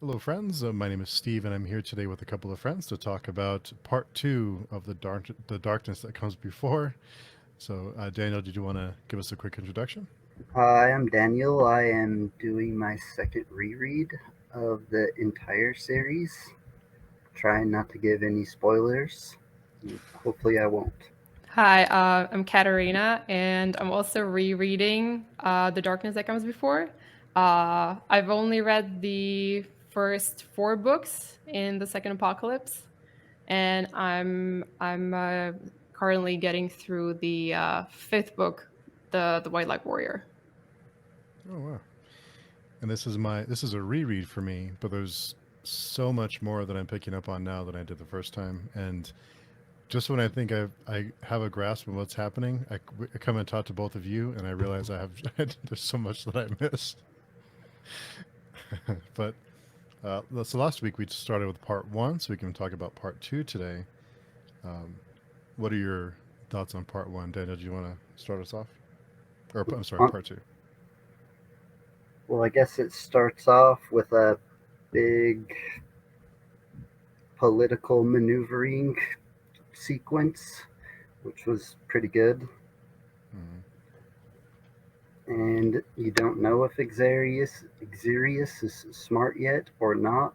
Hello, friends. My name is Steve, and I'm here today with a couple of friends to talk about part two of the darkness that comes before. So, Daniel, did you want to give us a quick introduction? Hi, I'm Daniel. I am doing my second reread of the entire series. Trying not to give any spoilers. Hopefully, I won't. Hi, I'm Katerina, and I'm also rereading The Darkness That Comes Before. I've only read the first four books in the Second Apocalypse, and I'm currently getting through the fifth book, the White Light Warrior. Oh wow! And this is a reread for me, but there's so much more that I'm picking up on now than I did the first time. And just when I think I have a grasp of what's happening, I come and talk to both of you, and I realize I have there's so much that I missed. But so last week we started with part one, so we can talk about part two today. Um, what are your thoughts on part one, Daniel? Do you want to start us off? Or I'm sorry, Uh, part two. well, I guess it starts off with a big political maneuvering sequence, which was pretty good. Mm-hmm. And you don't know if Xerius is smart yet or not,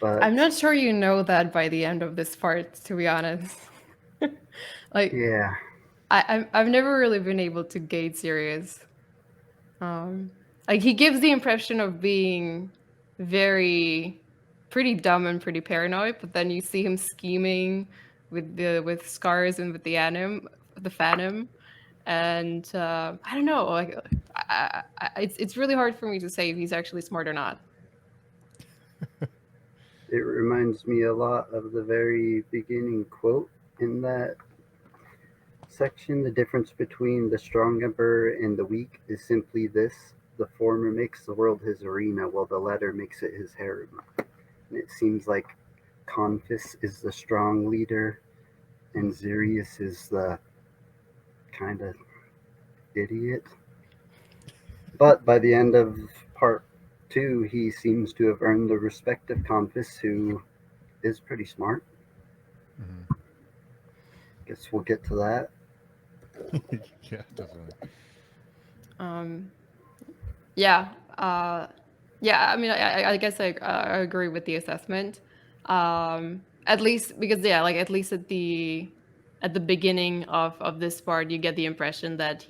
I'm but not sure you know that by the end of this part, to be honest. like, yeah, I've never really been able to gauge Sirius. Um, like he gives the impression of being very pretty dumb and pretty paranoid, but then you see him scheming with scars and with the Phantom, and I don't know. Like it's really hard for me to say if he's actually smart or not. it reminds me a lot of the very beginning quote in that section. The difference between the strong emperor and the weak is simply this: the former makes the world his arena, while the latter makes it his harem. And it seems like Confus is the strong leader, and Xerius is the kind of idiot. But by the end of part two, he seems to have earned the respect of Confus, who is pretty smart. Mm-hmm. Guess we'll get to that. Yeah, definitely. Um, yeah, yeah. I mean, I guess I agree with the assessment. At least because yeah, like at least at the beginning of this part, you get the impression that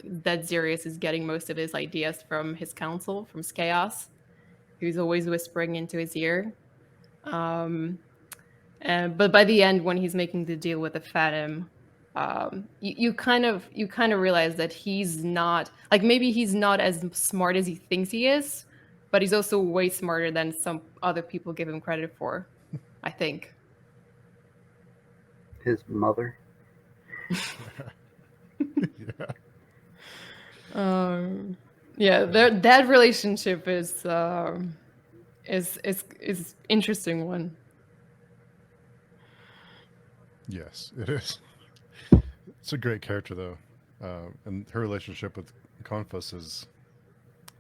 that Sirius is getting most of his ideas from his council, from Chaos, who's always whispering into his ear. Um, but by the end, when he's making the deal with the Phantom, you kind of realize that he's not like maybe he's not as smart as he thinks he is, but he's also way smarter than some other people give him credit for. I think. His mother. Yeah. Um, yeah, that relationship is interesting one. Yes, it is. It's a great character though, and her relationship with Confus is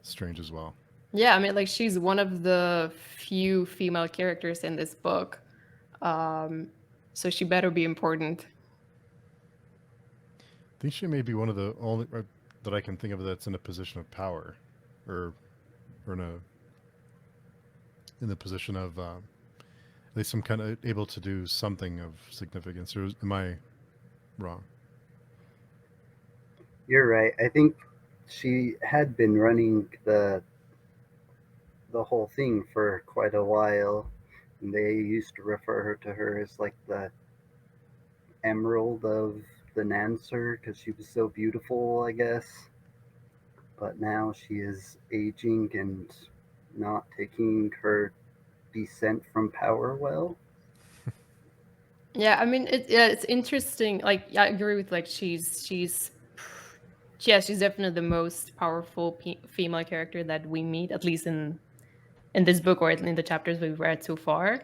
strange as well. Yeah, I mean, like she's one of the few female characters in this book, um, so she better be important. I think she may be one of the only that I can think of that's in a position of power, or or in the position of at least some kind of able to do something of significance. Or am I wrong? You're right. I think she had been running the whole thing for quite a while. And they used to refer to her as like the emerald of the Nanser because she was so beautiful, I guess. But now she is aging and not taking her descent from power well. Yeah, I mean, it's interesting. Like, yeah, I agree with like yeah, she's definitely the most powerful female character that we meet, at least in this book or in the chapters we've read so far.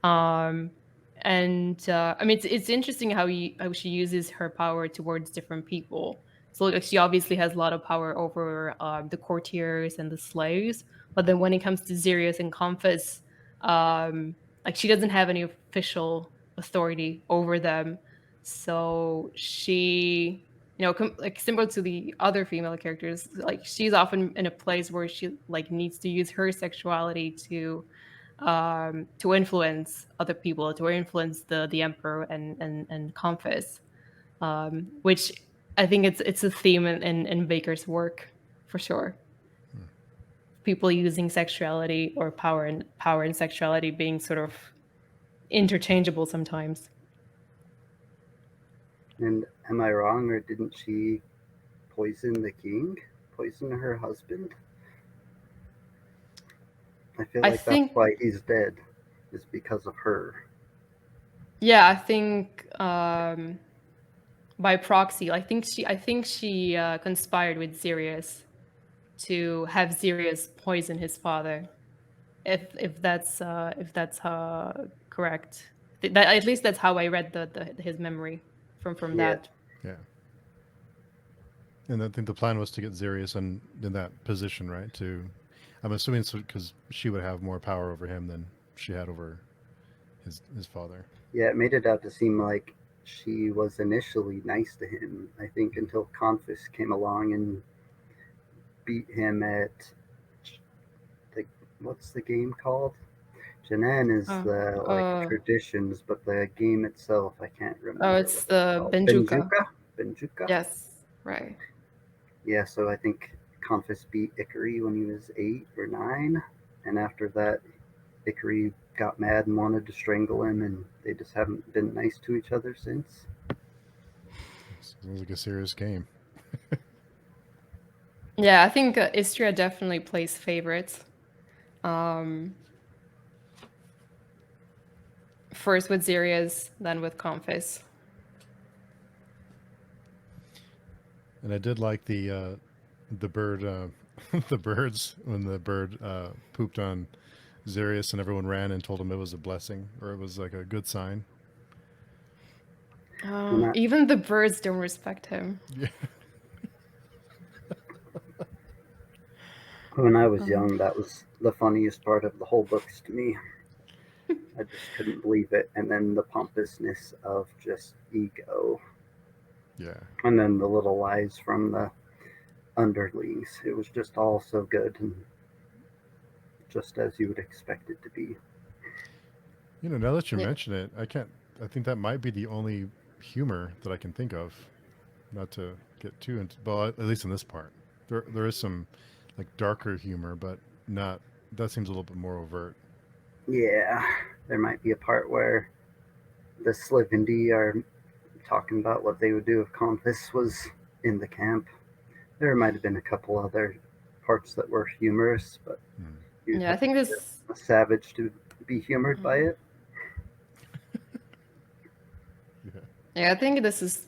Um, and I mean, it's interesting how she uses her power towards different people. So like she obviously has a lot of power over the courtiers and the slaves, But then when it comes to Sirius and Compass, like she doesn't have any official authority over them. So she, like similar to the other female characters, like she's often in a place where she like needs to use her sexuality to influence other people, to influence the emperor and Compass, which I think it's a theme in Baker's work for sure. People using sexuality or power and sexuality being sort of interchangeable sometimes. And am I wrong, or didn't she poison the king? Poison her husband? I feel I like that's think, why he's dead, is because of her. yeah, I think by proxy, I think she conspired with Sirius to have Sirius poison his father. If that's correct, that, at least that's how I read his memory from Yeah. that. Yeah. And I think the plan was to get Zarius in that position, right? I'm assuming it's because she would have more power over him than she had over his father. Yeah, it made it out to seem like she was initially nice to him, I think, until Confus came along and beat him at, like, what's the game called? Janan is Oh, the, like, traditions, but the game itself, I can't remember it's what it's the called. Benjuka. Benjuka? Yes, right. Yeah, so I think Confus beat Ikari when he was 8 or 9, and after that, Ikari got mad and wanted to strangle him, and they just haven't been nice to each other since. Sounds like a serious game. Yeah, I think Istria definitely plays favorites. First with Zirius, then with Confus. And I did like the bird, the birds when the bird pooped on Zarius and everyone ran and told him it was a blessing or it was like a good sign. Even the birds don't respect him. Yeah. When I was young, that was the funniest part of the whole books to me. I just couldn't believe it. And then the pompousness of just ego. Yeah. And then the little lies from the underlings. It was just all so good and just as you would expect it to be. Now that you Yeah. mention it, I think that might be the only humor that I can think of. Not to get too into, well, at least in this part, there is some like darker humor, but not. That seems a little bit more overt. Yeah, there might be a part where the Slivindi are talking about what they would do if Confus was in the camp. There might have been a couple other parts that were humorous, but you'd Yeah, I have to think be this. a savage to be humored by it. Yeah. Yeah, I think this is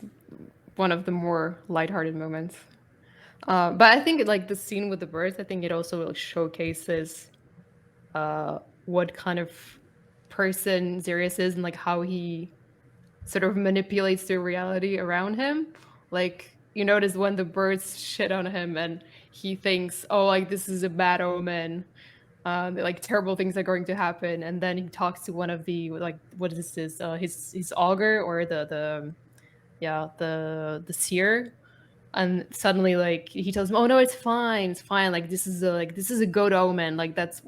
one of the more lighthearted moments. But I think like the scene with the birds, I think it also showcases what kind of person Sirius is and like how he sort of manipulates the reality around him. Like you notice when the birds shit on him and he thinks, oh, like this is a bad omen. Like terrible things are going to happen, and then he talks to one of the like what is this? His augur or the seer, and suddenly like he tells him, oh no, it's fine, like this is a good omen, like that's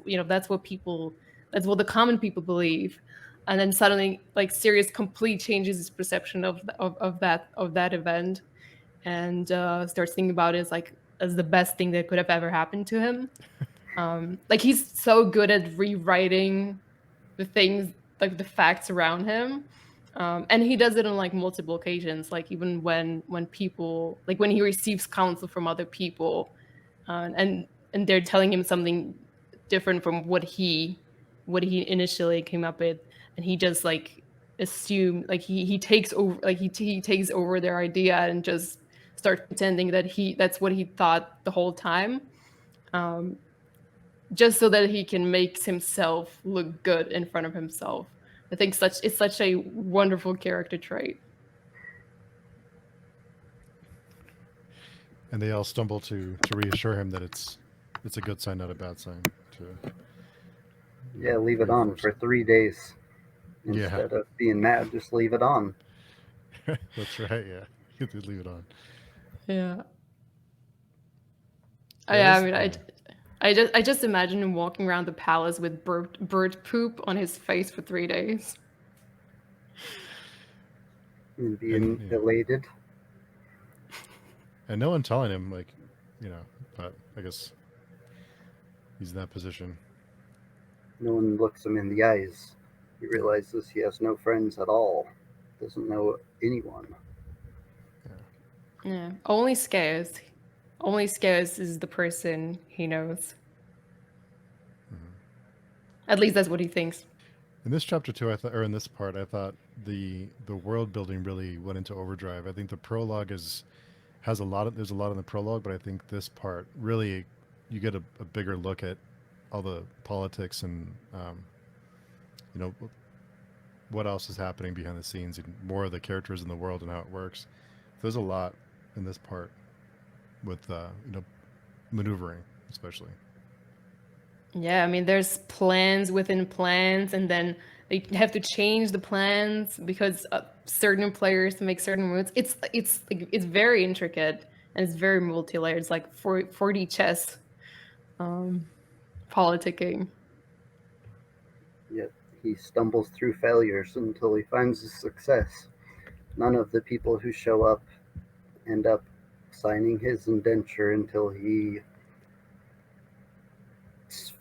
what people, that's what the common people believe. And then suddenly like Sirius completely changes his perception of that event, and starts thinking about it as the best thing that could have ever happened to him. Like he's so good at rewriting the things, like the facts around him, and he does it on like multiple occasions, like even when people, like when he receives counsel from other people, and they're telling him something different from what he initially came up with, and he just like assume, like he takes over, like he takes over their idea and just starts pretending that that's what he thought the whole time, just so that he can make himself look good in front of himself. I think it's such a wonderful character trait. And they all stumble to reassure him that it's a good sign, not a bad sign. to Yeah, leave it on reinforce for 3 days. Yeah, Instead of being mad, just leave it on. that's right. Yeah, you did leave it on. Yeah. Yeah, Yeah, I this. mean, Yeah. I just imagine him walking around the palace with bird poop on his face for 3 days. And being And elated. and no one telling him, like, but I guess he's in that position. No one looks him in the eyes. He realizes he has no friends at all. Doesn't know anyone. Yeah, only scares. Only scares is the person he knows. At least that's what he thinks. In this chapter too, I thought, or in this part, I thought the world building really went into overdrive. I think the prologue has a lot of there's a lot in the prologue, but I think this part really you get a bigger look at all the politics and you know what else is happening behind the scenes and more of the characters in the world and how it works. There's a lot in this part with maneuvering, especially. Yeah, I mean, there's plans within plans, and then they have to change the plans because certain players make certain moves. It's very intricate and it's very multi-layered. It's like 40 chess politicking. Yet he stumbles through failures until he finds his success. None of the people who show up end up signing his indenture until he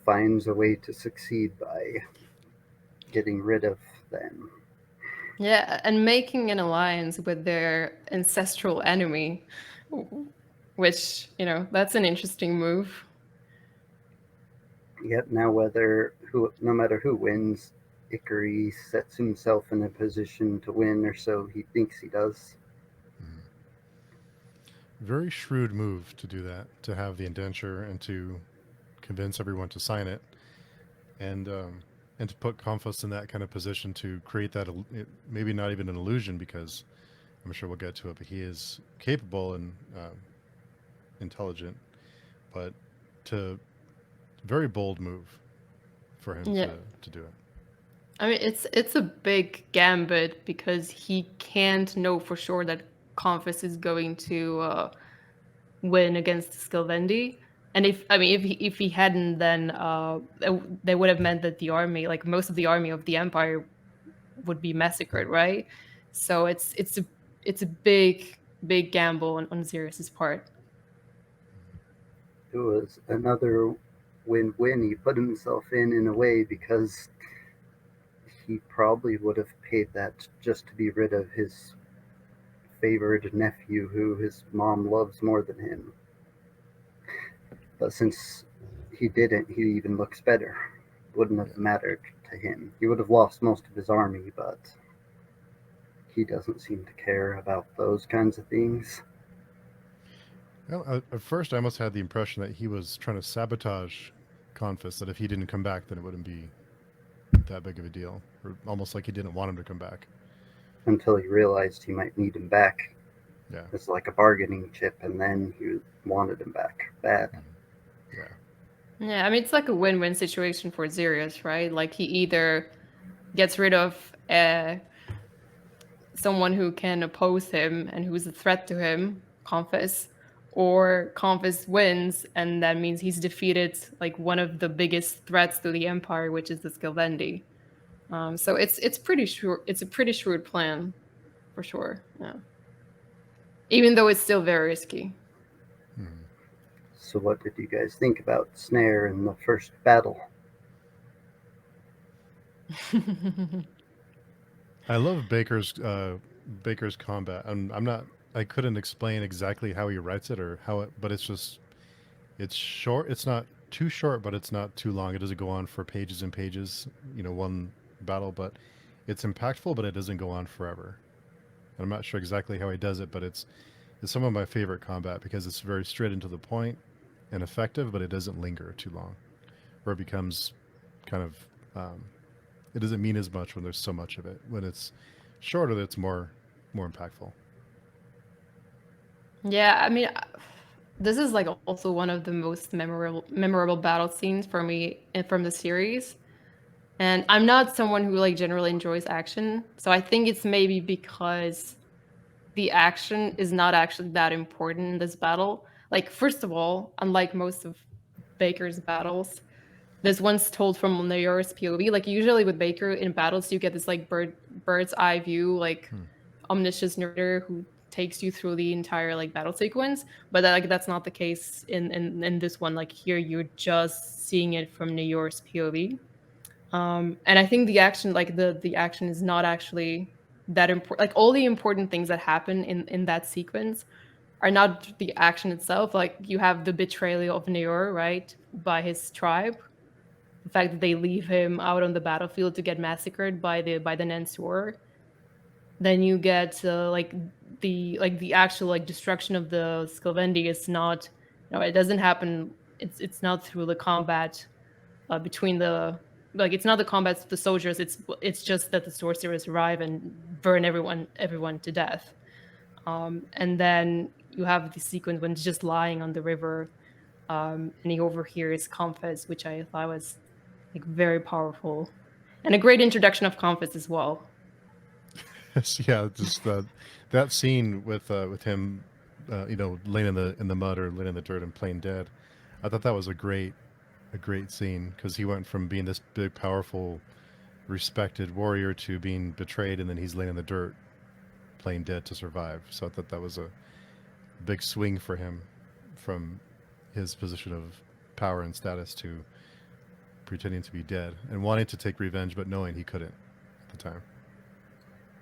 finds a way to succeed by getting rid of them. Yeah, and making an alliance with their ancestral enemy, which, that's an interesting move. Yet now, no matter who wins, Ikari sets himself in a position to win, or so he thinks he does. Very shrewd move to do that, to have the indenture and to convince everyone to sign it, and to put Confus in that kind of position to create that maybe not even an illusion, because I'm sure we'll get to it, but he is capable and intelligent, but to very bold move for him Yeah. to do it. I mean, it's a big gambit because he can't know for sure that Confus is going to win against Skilvendi. And if he hadn't, then they would have meant that the army, like most of the army of the Empire, would be massacred, right? So it's a big gamble on Xerxes' part. It was another win-win he put himself in a way, because he probably would have paid that just to be rid of his favored nephew who his mom loves more than him. But since he didn't, he even looks better. Wouldn't have mattered to him. He would have lost most of his army, but he doesn't seem to care about those kinds of things. Well, at first, I almost had the impression that he was trying to sabotage Confus, that if he didn't come back, then it wouldn't be that big of a deal, or almost like he didn't want him to come back. Until he realized he might need him back. Yeah. It's like a bargaining chip, and then he wanted him back bad. Yeah. Yeah, I mean, it's like a win-win situation for Xerius, right? Like he either gets rid of someone who can oppose him and who's a threat to him, Confus, or Confus wins, and that means he's defeated like one of the biggest threats to the Empire, which is the Skilvendi. So it's pretty sure it's a pretty shrewd plan, for sure. Yeah. Even though it's still very risky. So what did you guys think about Snare in the first battle? I love Baker's combat. I'm not. I couldn't explain exactly how he writes it or how it, but it's short. It's not too short, but it's not too long. It doesn't go on for pages and pages. One battle, but it's impactful, but it doesn't go on forever. And I'm not sure exactly how he does it, but it's some of my favorite combat because it's very straight into the point and effective, but it doesn't linger too long, or it becomes kind of it doesn't mean as much when there's so much of it. When it's shorter, it's more impactful. Yeah, I mean, this is like also one of the most memorable battle scenes for me from the series. And I'm not someone who like generally enjoys action, so I think it's maybe because the action is not actually that important in this battle. Like, first of all, unlike most of Baker's battles, this one's told from Nayor's POV. Like, usually with Baker in battles, you get this like bird's eye view, like omniscient narrator who takes you through the entire like battle sequence. But like that's not the case in this one. Like here, you're just seeing it from Nayor's POV. And I think the action, like the action, is not actually that important. Like all the important things that happen in that sequence are not the action itself. Like you have the betrayal of Neor, right, by his tribe. The fact that they leave him out on the battlefield to get massacred by the Nansur. Then you get the actual like destruction of the Skelvendi is not, it doesn't happen. It's not through the combat between the, like it's not the combat of the soldiers. It's just that the sorcerers arrive and burn everyone to death. And then you have the sequence when he's just lying on the river, and he overhears Comfes, which I thought was like very powerful, and a great introduction of Comfes as well. Yeah, just that scene with him, laying in the mud or laying in the dirt and plain dead. I thought that was a great scene because he went from being this big, powerful, respected warrior to being betrayed, and then he's laying in the dirt, plain dead to survive. So I thought that was a big swing for him from his position of power and status to pretending to be dead and wanting to take revenge, but knowing he couldn't at the time.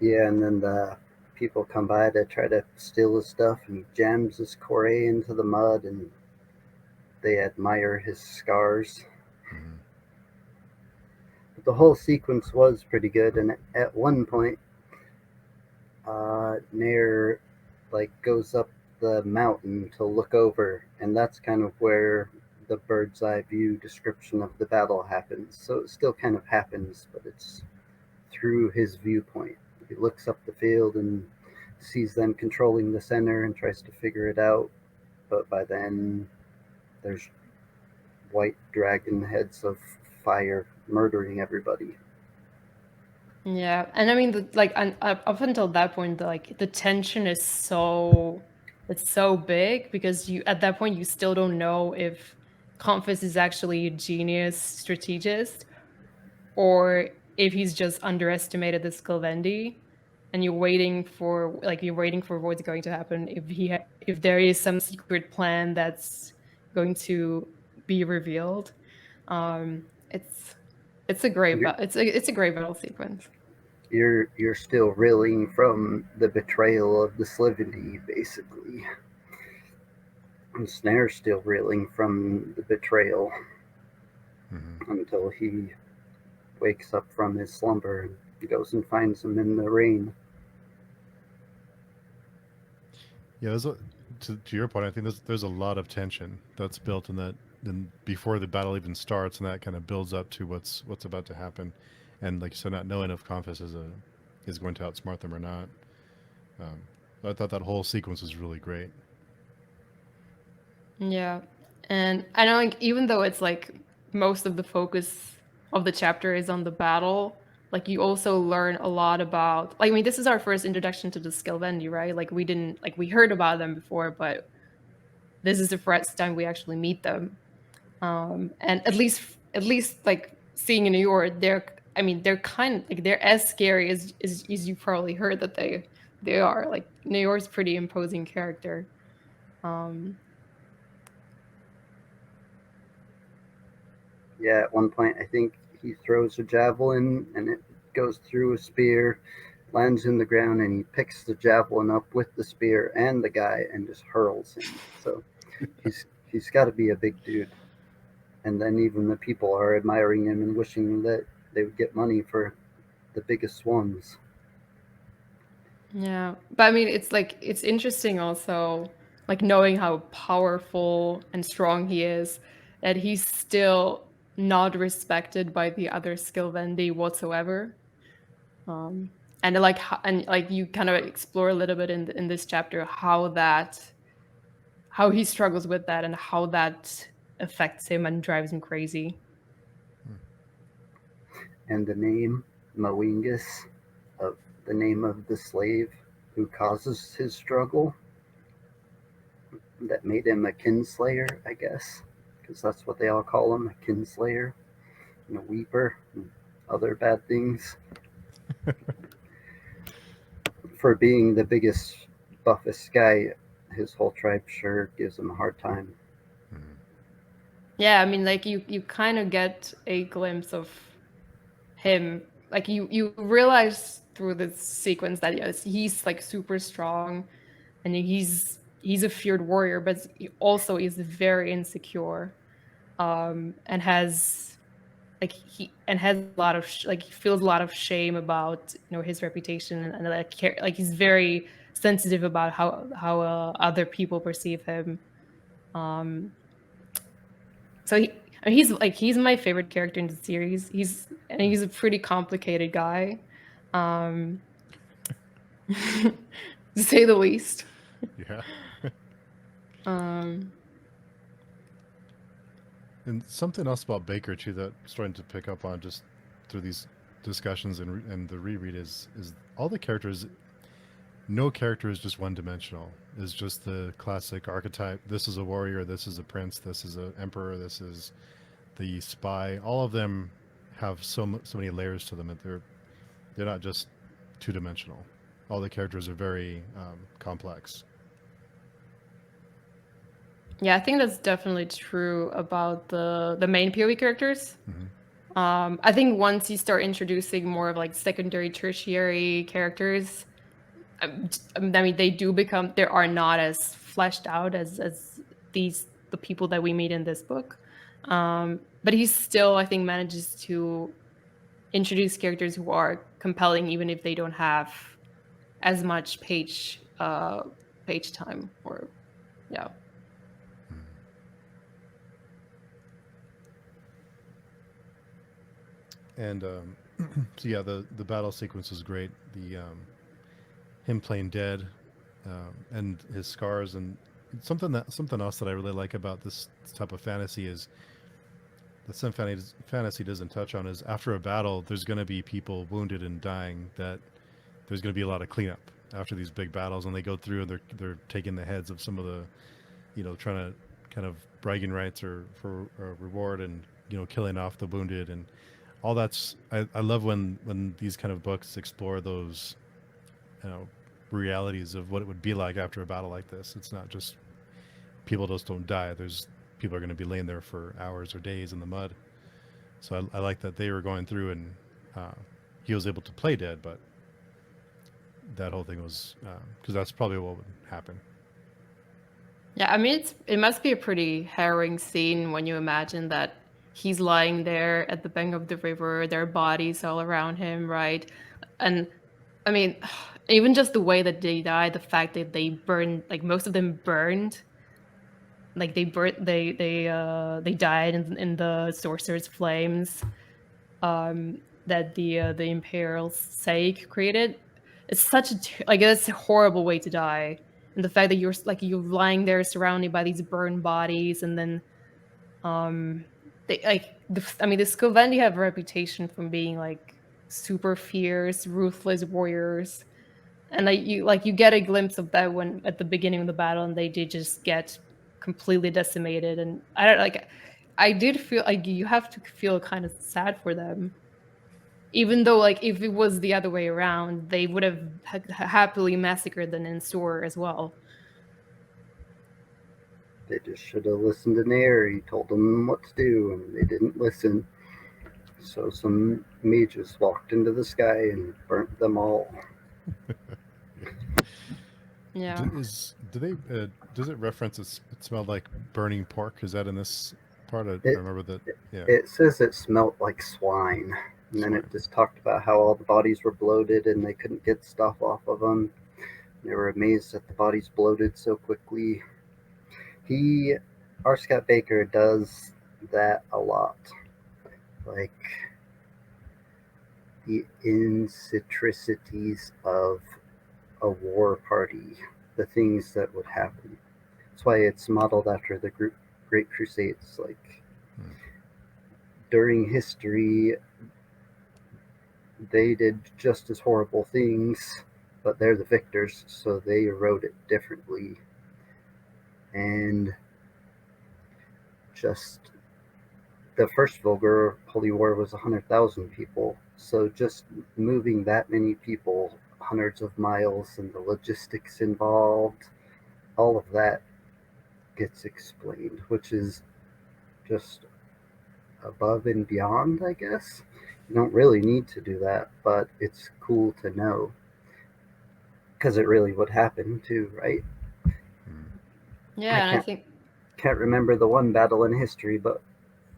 Yeah, and then the people come by to try to steal his stuff, and he jams his core into the mud, and they admire his scars. Mm-hmm. But the whole sequence was pretty good, and at one point, Nair like goes up the mountain to look over, and that's kind of where the bird's eye view description of the battle happens. So it still kind of happens, but it's through his viewpoint. He looks up the field and sees them controlling the center and tries to figure it out. But by then, there's white dragon heads of fire murdering everybody. Yeah, and I mean, up until that point, the tension is so big because you at that point you still don't know if Comfes is actually a genius strategist or if he's just underestimated the Skelvendi, and you're waiting for what's going to happen if there is some secret plan that's going to be revealed. It's it's a great it's a great battle sequence. You're still reeling from the betrayal of the Slivendy, basically. And Snare's still reeling from the betrayal until he wakes up from his slumber and goes and finds him in the rain. Yeah, to your point, I think there's a lot of tension that's built in that, and before the battle even starts, and that kind of builds up to what's about to happen, and like you said, not knowing if Confess is going to outsmart them or not. I thought that whole sequence was really great. Yeah, and I know like even though it's like most of the focus of the chapter is on the battle, like you also learn a lot about, like, I mean, this is our first introduction to the Skelvendi, right? Like we heard about them before, but this is the first time we actually meet them. And at least like seeing in New York, they're kind of like they're as scary as you probably heard that they are. Like New York's pretty imposing character. Yeah, at one point, I think he throws a javelin and it goes through a spear, lands in the ground, and he picks the javelin up with the spear and the guy and just hurls him. So he's got to be a big dude. And then even the people are admiring him and wishing that they would get money for the biggest ones. Yeah, but I mean, it's interesting also, like knowing how powerful and strong he is, that he's still not respected by the other Skillvendi whatsoever. And like you kind of explore a little bit in this chapter how how he struggles with that and how that affects him and drives him crazy. And the name Mawingus, of the name of the slave who causes his struggle, that made him a kinslayer, I guess, because that's what they all call him, a kinslayer, and a weeper, and other bad things. For being the biggest, buffest guy, his whole tribe sure gives him a hard time. Yeah, I mean, like you kind of get a glimpse of him. Like you realize through this sequence that yes, he's like super strong, and he's a feared warrior, but he also is very insecure, and has has a lot of like he feels a lot of shame about his reputation, and like he's very sensitive about how other people perceive him. So I mean, he's my favorite character in the series. He's a pretty complicated guy, um, to say the least. Yeah. Um, And something else about Baker too that I'm starting to pick up on just through these discussions and the reread is all the characters. No character is just one dimensional. Is just the classic archetype. This is a warrior. This is a prince. This is an emperor. This is the spy. All of them have so many layers to them that they're not just two dimensional. All the characters are very complex. yeah, I think that's definitely true about the main POV characters. I think once you start introducing more of like secondary, tertiary characters, I mean, they are not as fleshed out as the people that we meet in this book. But he still, I think, manages to introduce characters who are compelling, even if they don't have as much page time. Or yeah. And so yeah, the battle sequence is great. The him playing dead, and his scars, and something else that I really like about this type of fantasy is that some fantasy doesn't touch on is after a battle, there's going to be people wounded and dying. That there's going to be a lot of cleanup after these big battles, and they go through and they're taking the heads of some of the, trying to kind of bragging rights or for a reward, and killing off the wounded and all that's. I love when these kind of books explore those, realities of what it would be like after a battle like this. It's not just people just don't die. There's people are going to be laying there for hours or days in the mud. So I like that they were going through and he was able to play dead, but that whole thing was because that's probably what would happen. Yeah, I mean, it must be a pretty harrowing scene when you imagine that he's lying there at the bank of the river, there are bodies all around him, right? And I mean, even just the way that they died, the fact that they burned, like most of them burned, like they died in the sorcerer's flames, that the imperial sake created. It's such like it's a horrible way to die, and the fact that you're lying there surrounded by these burned bodies, and then they I mean, the Scovandi have a reputation from being like super fierce, ruthless warriors, and you get a glimpse of that when at the beginning of the battle, and they did just get completely decimated, and I don't like. I did feel like you have to feel kind of sad for them, even though like if it was the other way around, they would have happily massacred the Ninsur as well. They just should have listened to Nair. He told them what to do, and they didn't listen. So some mages walked into the sky and burnt them all. Yeah. Does it reference it smelled like burning pork? Is that in this part? I It, remember that. Yeah. it says it smelt like swine. And then it just talked about how all the bodies were bloated and they couldn't get stuff off of them. They were amazed that the bodies bloated so quickly. R. Scott Baker does that a lot. Like the eccentricities of a war party, the things that would happen. That's why it's modeled after the Great Crusades. Like during history, they did just as horrible things, but they're the victors, so they wrote it differently. And just the first Vulgar Holy War was 100,000 people. So just moving that many people hundreds of miles and the logistics involved, all of that gets explained, which is just above and beyond, I guess. You don't really need to do that, but it's cool to know because it really would happen too, right? Yeah, and I think Can't remember the one battle in history, but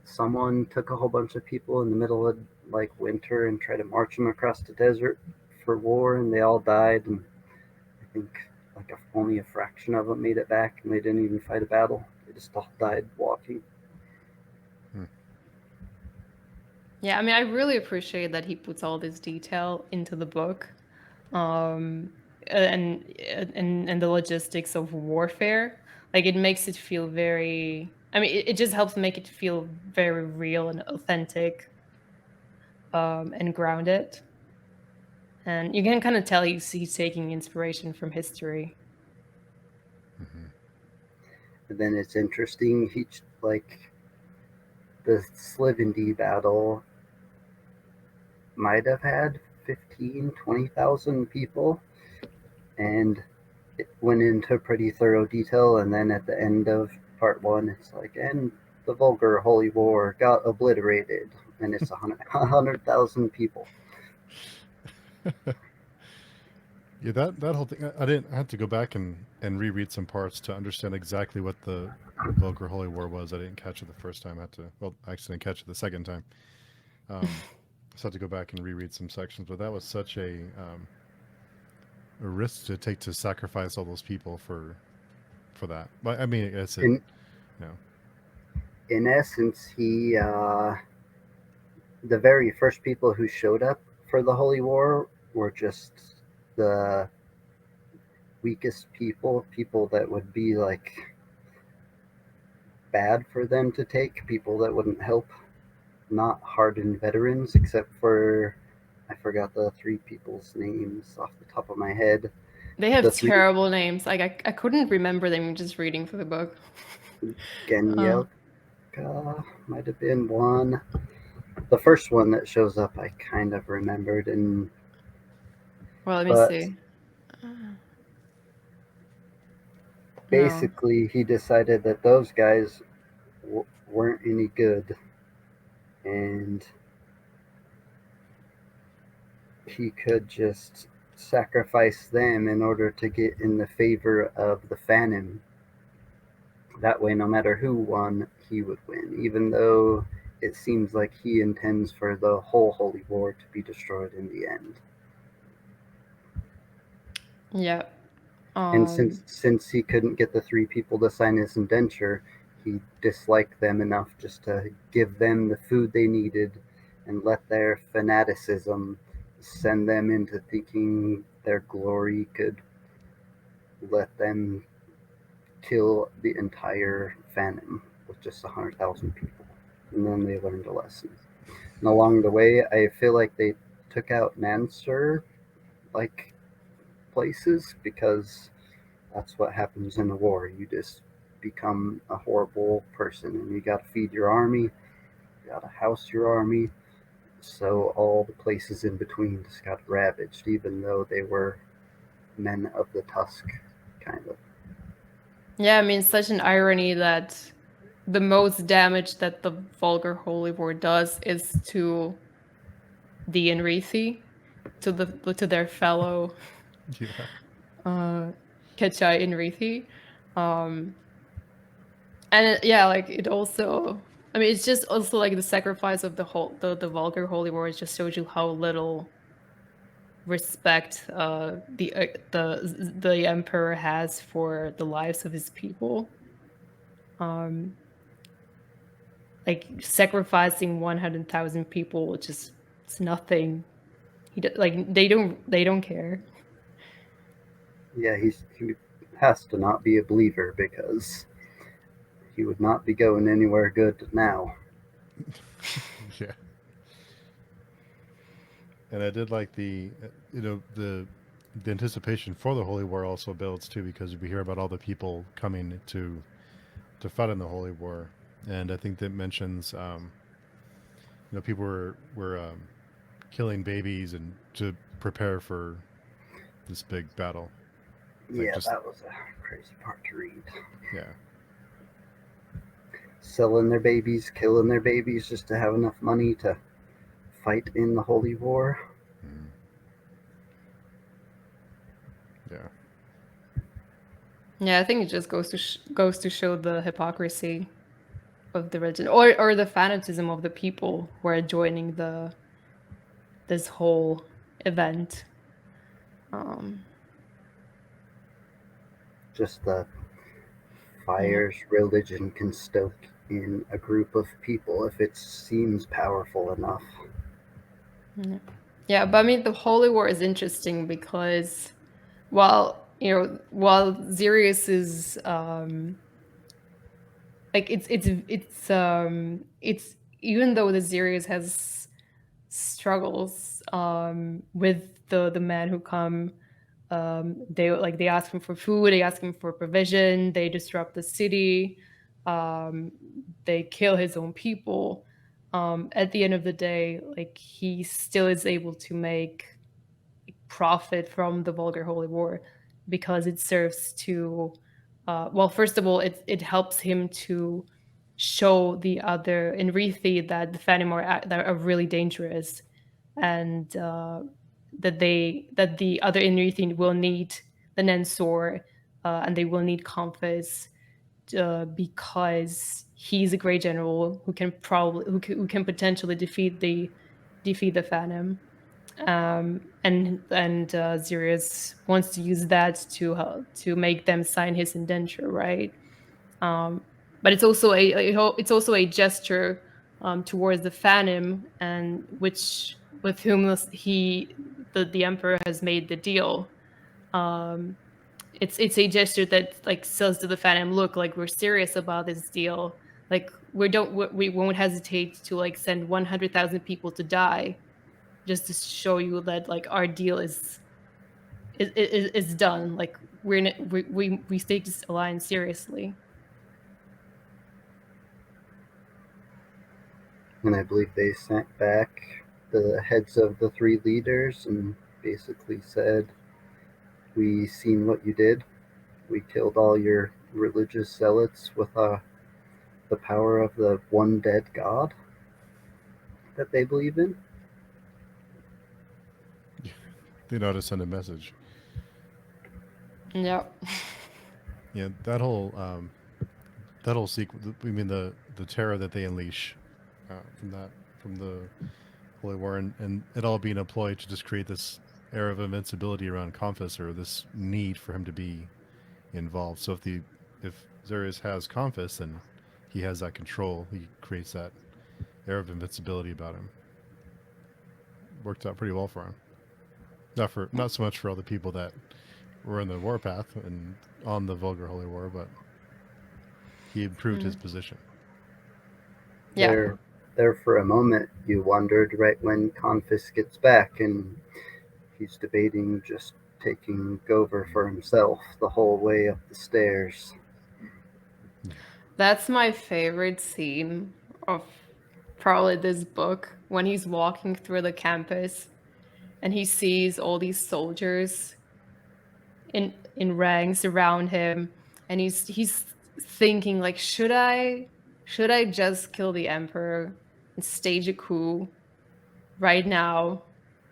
someone took a whole bunch of people in the middle of like winter and tried to march them across the desert for war, and they all died. And I think like only a fraction of them made it back, and they didn't even fight a battle. They just all died walking. yeah, I mean, I really appreciate that he puts all this detail into the book, and the logistics of warfare. Like it makes it feel very. I mean, it just helps make it feel very real and authentic, and grounded. And you can kind of tell he's taking inspiration from history. And then it's interesting. He like the Slivendy battle might have had 20,000 people, and it went into pretty thorough detail. And then at the end of part one, it's like, and the Vulgar Holy War got obliterated, and it's 100,000 people. Yeah, that whole thing. I had to go back and reread some parts to understand exactly what the Vulgar Holy War was. I didn't catch it the first time. I had to. Well, I actually didn't catch it the second time. So I had to go back and reread some sections. But that was such a risk to take to sacrifice all those people for that. But I mean, it's In, you know. in essence, he the very first people who showed up for the Holy War were just the weakest people that would be like bad for them to take, people that wouldn't help, not hardened veterans, except for I forgot the three people's names off the top of my head. They have The three terrible names. Like I couldn't remember them just reading through the book. Genyelka might have been one. The first one that shows up I kind of remembered, and Well, let me but see. No. basically he decided that those guys weren't any good, and he could just sacrifice them in order to get in the favor of the Phantom. That way, no matter who won, he would win, even though it seems like he intends for the whole Holy War to be destroyed in the end. Yeah. And since he couldn't get the three people to sign his indenture, he disliked them enough just to give them the food they needed and let their fanaticism send them into thinking their glory could let them kill the entire Phantom with just 100,000 people. And then they learned a lesson. And along the way, I feel like they took out Mansur like places, because that's what happens in a war. You just become a horrible person, and you got to feed your army, you got to house your army. So all the places in between just got ravaged, even though they were men of the Tusk, kind of. Yeah, I mean, it's such an irony that the most damage that the Vulgar Holy War does is to the Enrithi, to their fellow Kechai Enrithi. And yeah, like it also, I mean, it's just also like the sacrifice of the Vulgar Holy War. It just shows you how little respect the emperor has for the lives of his people. Like sacrificing 100,000 people, which is it's nothing. Like they don't care. Yeah, has to not be a believer, because he would not be going anywhere good now. Yeah. And I did like the anticipation for the Holy War also builds too, because we hear about all the people coming to fight in the Holy War, and I think that mentions people were killing babies and to prepare for this big battle. Like Yeah, that was a crazy part to read. Yeah. Selling their babies, killing their babies just to have enough money to fight in the Holy War. Mm. Yeah. Yeah, I think it just goes to show the hypocrisy of the religion, or the fanatism of the people who are joining this whole event. Just the fires religion can stoke in a group of people if it seems powerful enough. Yeah, but I mean, the Holy War is interesting because while Sirius is like it's even though the Sirius has struggles with the men who come, they ask him for food, they ask him for provision, they disrupt the city, they kill his own people. At the end of the day, like, he still is able to make profit from the Vulgar Holy War because it serves to, well, first of all, it helps him to show the other in Rethi that the Phantom that are really dangerous, and that the other Inrethi will need the Nensor, and they will need Compass, because he's a great general who can potentially defeat the Phantom. And Sirius wants to use that to make them sign his indenture, right? But it's also a gesture towards the Phantom, and with whom the Emperor has made the deal. It's a gesture that, like, says to the Phantom, look, like, we're serious about this deal. Like, we won't hesitate to, like, send 100,000 people to die just to show you that, like, our deal is done. Like, we take this alliance seriously. And I believe they sent back the heads of the three leaders and basically said, "We seen what you did. We killed all your religious zealots with the power of the one dead God that they believe in." They know how to send a message. Yeah. Yeah, that whole sequence. I mean, the terror that they unleash from the Holy War, and it all being a ploy to just create this air of invincibility around Confus, or this need for him to be involved. So if Zarius has Confus, then he has that control. He creates that air of invincibility about him. Worked out pretty well for him. Not so much for all the people that were in the warpath and on the Vulgar Holy War, but he improved his position. Yeah. There for a moment you wondered, right when Confus gets back and he's debating just taking over for himself the whole way up the stairs. That's my favorite scene of probably this book, when he's walking through the campus and he sees all these soldiers in ranks around him, and he's thinking, like, should I just kill the Emperor and stage a coup right now,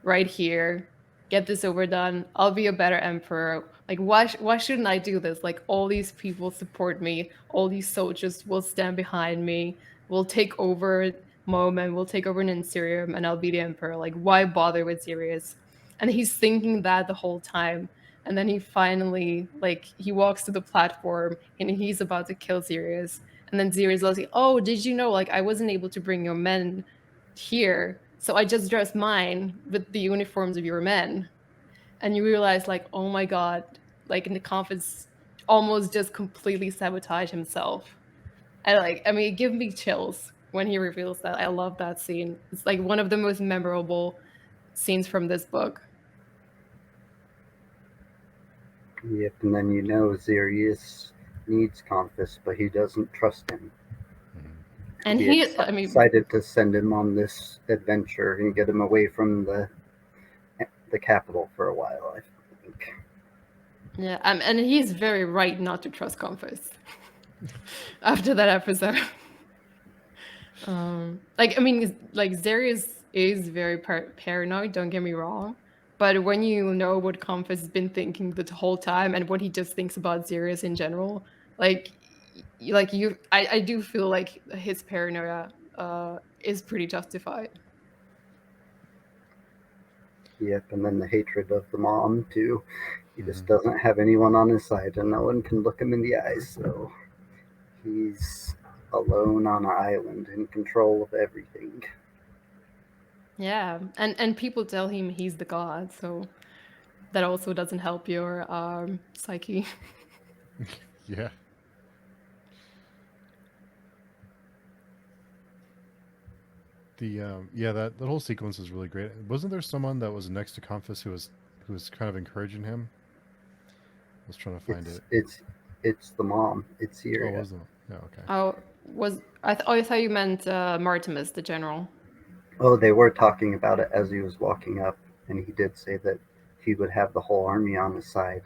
right here, get this over done? I'll be a better emperor. Like, why shouldn't I do this? Like, all these people support me, all these soldiers will stand behind me, we'll take over Moment, we'll take over Nensirium, and I'll be the emperor. Like, why bother with Sirius? And he's thinking that the whole time. And then he finally, like, he walks to the platform and he's about to kill Sirius. And then Sirius is like, oh, did you know, like, I wasn't able to bring your men here, so I just dressed mine with the uniforms of your men. And you realize, like, oh my god, like, in the conference, almost just completely sabotage himself. I mean, it gives me chills when he reveals that. I love that scene. It's like one of the most memorable scenes from this book. Yep, and then Sirius needs Compass, but he doesn't trust him. And He I mean, decided to send him on this adventure and get him away from the capital for a while, I think. yeah, and he's very right not to trust Compass after that episode. Like, I mean, like, Zarius is very paranoid, don't get me wrong. But when you know what Compass has been thinking the whole time and what he just thinks about Zarius in general, like, I do feel like his paranoia is pretty justified. Yep, and then the hatred of the mom, too. He just doesn't have anyone on his side, and no one can look him in the eyes, so he's alone on an island in control of everything. Yeah, and people tell him he's the god, so that also doesn't help your psyche. Yeah. That whole sequence is really great. Wasn't there someone that was next to Compass who was kind of encouraging him? I was trying to find it. It's the mom. It's Oh, Syria. was it? Yeah, okay. I thought you meant Martimus, the general. Oh, they were talking about it as he was walking up, and he did say that he would have the whole army on his side.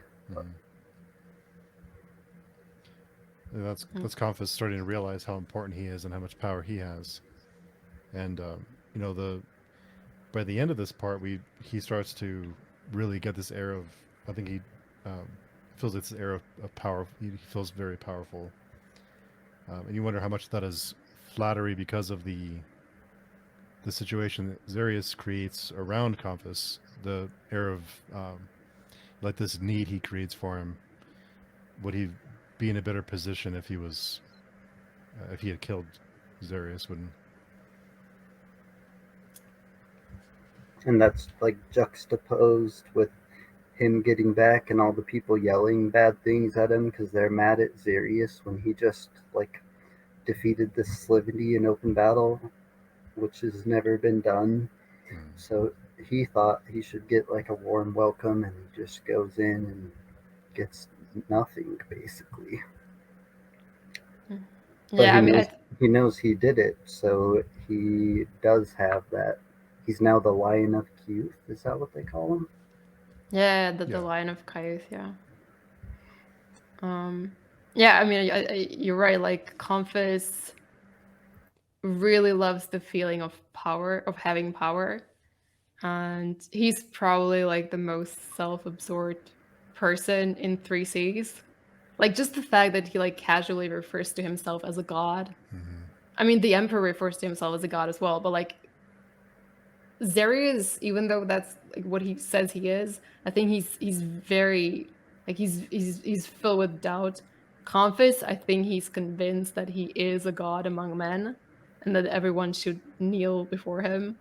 And that's Compass starting to realize how important he is and how much power he has. And by the end of this part, he starts to really get this air of, I think he feels this air of power. He feels very powerful, and you wonder how much that is flattery because of the situation that Zarius creates around Compass, the air of like this need he creates for him. Would he be in a better position if if he had killed Zarius? Wouldn't? And that's like juxtaposed with him getting back and all the people yelling bad things at him because they're mad at Zarius when he just like defeated the Slivindy in open battle, which has never been done. So he thought he should get like a warm welcome, and he just goes in and gets nothing basically. But Yeah, he knows he did it, so he does have that. He's now the Lion of Youth. Is that what they call him? yeah, the Lion of Caius, yeah. Yeah, I mean, you're right. Like, Compass really loves the feeling of power, of having power, and he's probably like the most self-absorbed person in 3Cs. Like, just the fact that he like casually refers to himself as a god. I mean, the Emperor refers to himself as a god as well, but like Zarius, even though that's like what he says he is, I think he's very like he's filled with doubt. Compass, I think he's convinced that he is a god among men, and that everyone should kneel before him.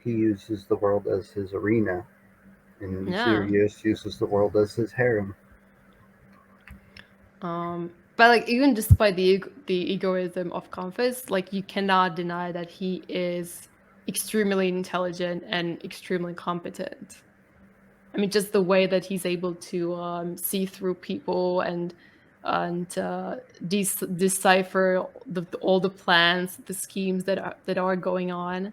He uses the world as his arena, and Yeah. Sirius uses the world as his harem. But like even despite the egoism of Compass, like you cannot deny that he is extremely intelligent and extremely competent. I mean, just the way that he's able to see through people and decipher all the plans, the schemes that are going on.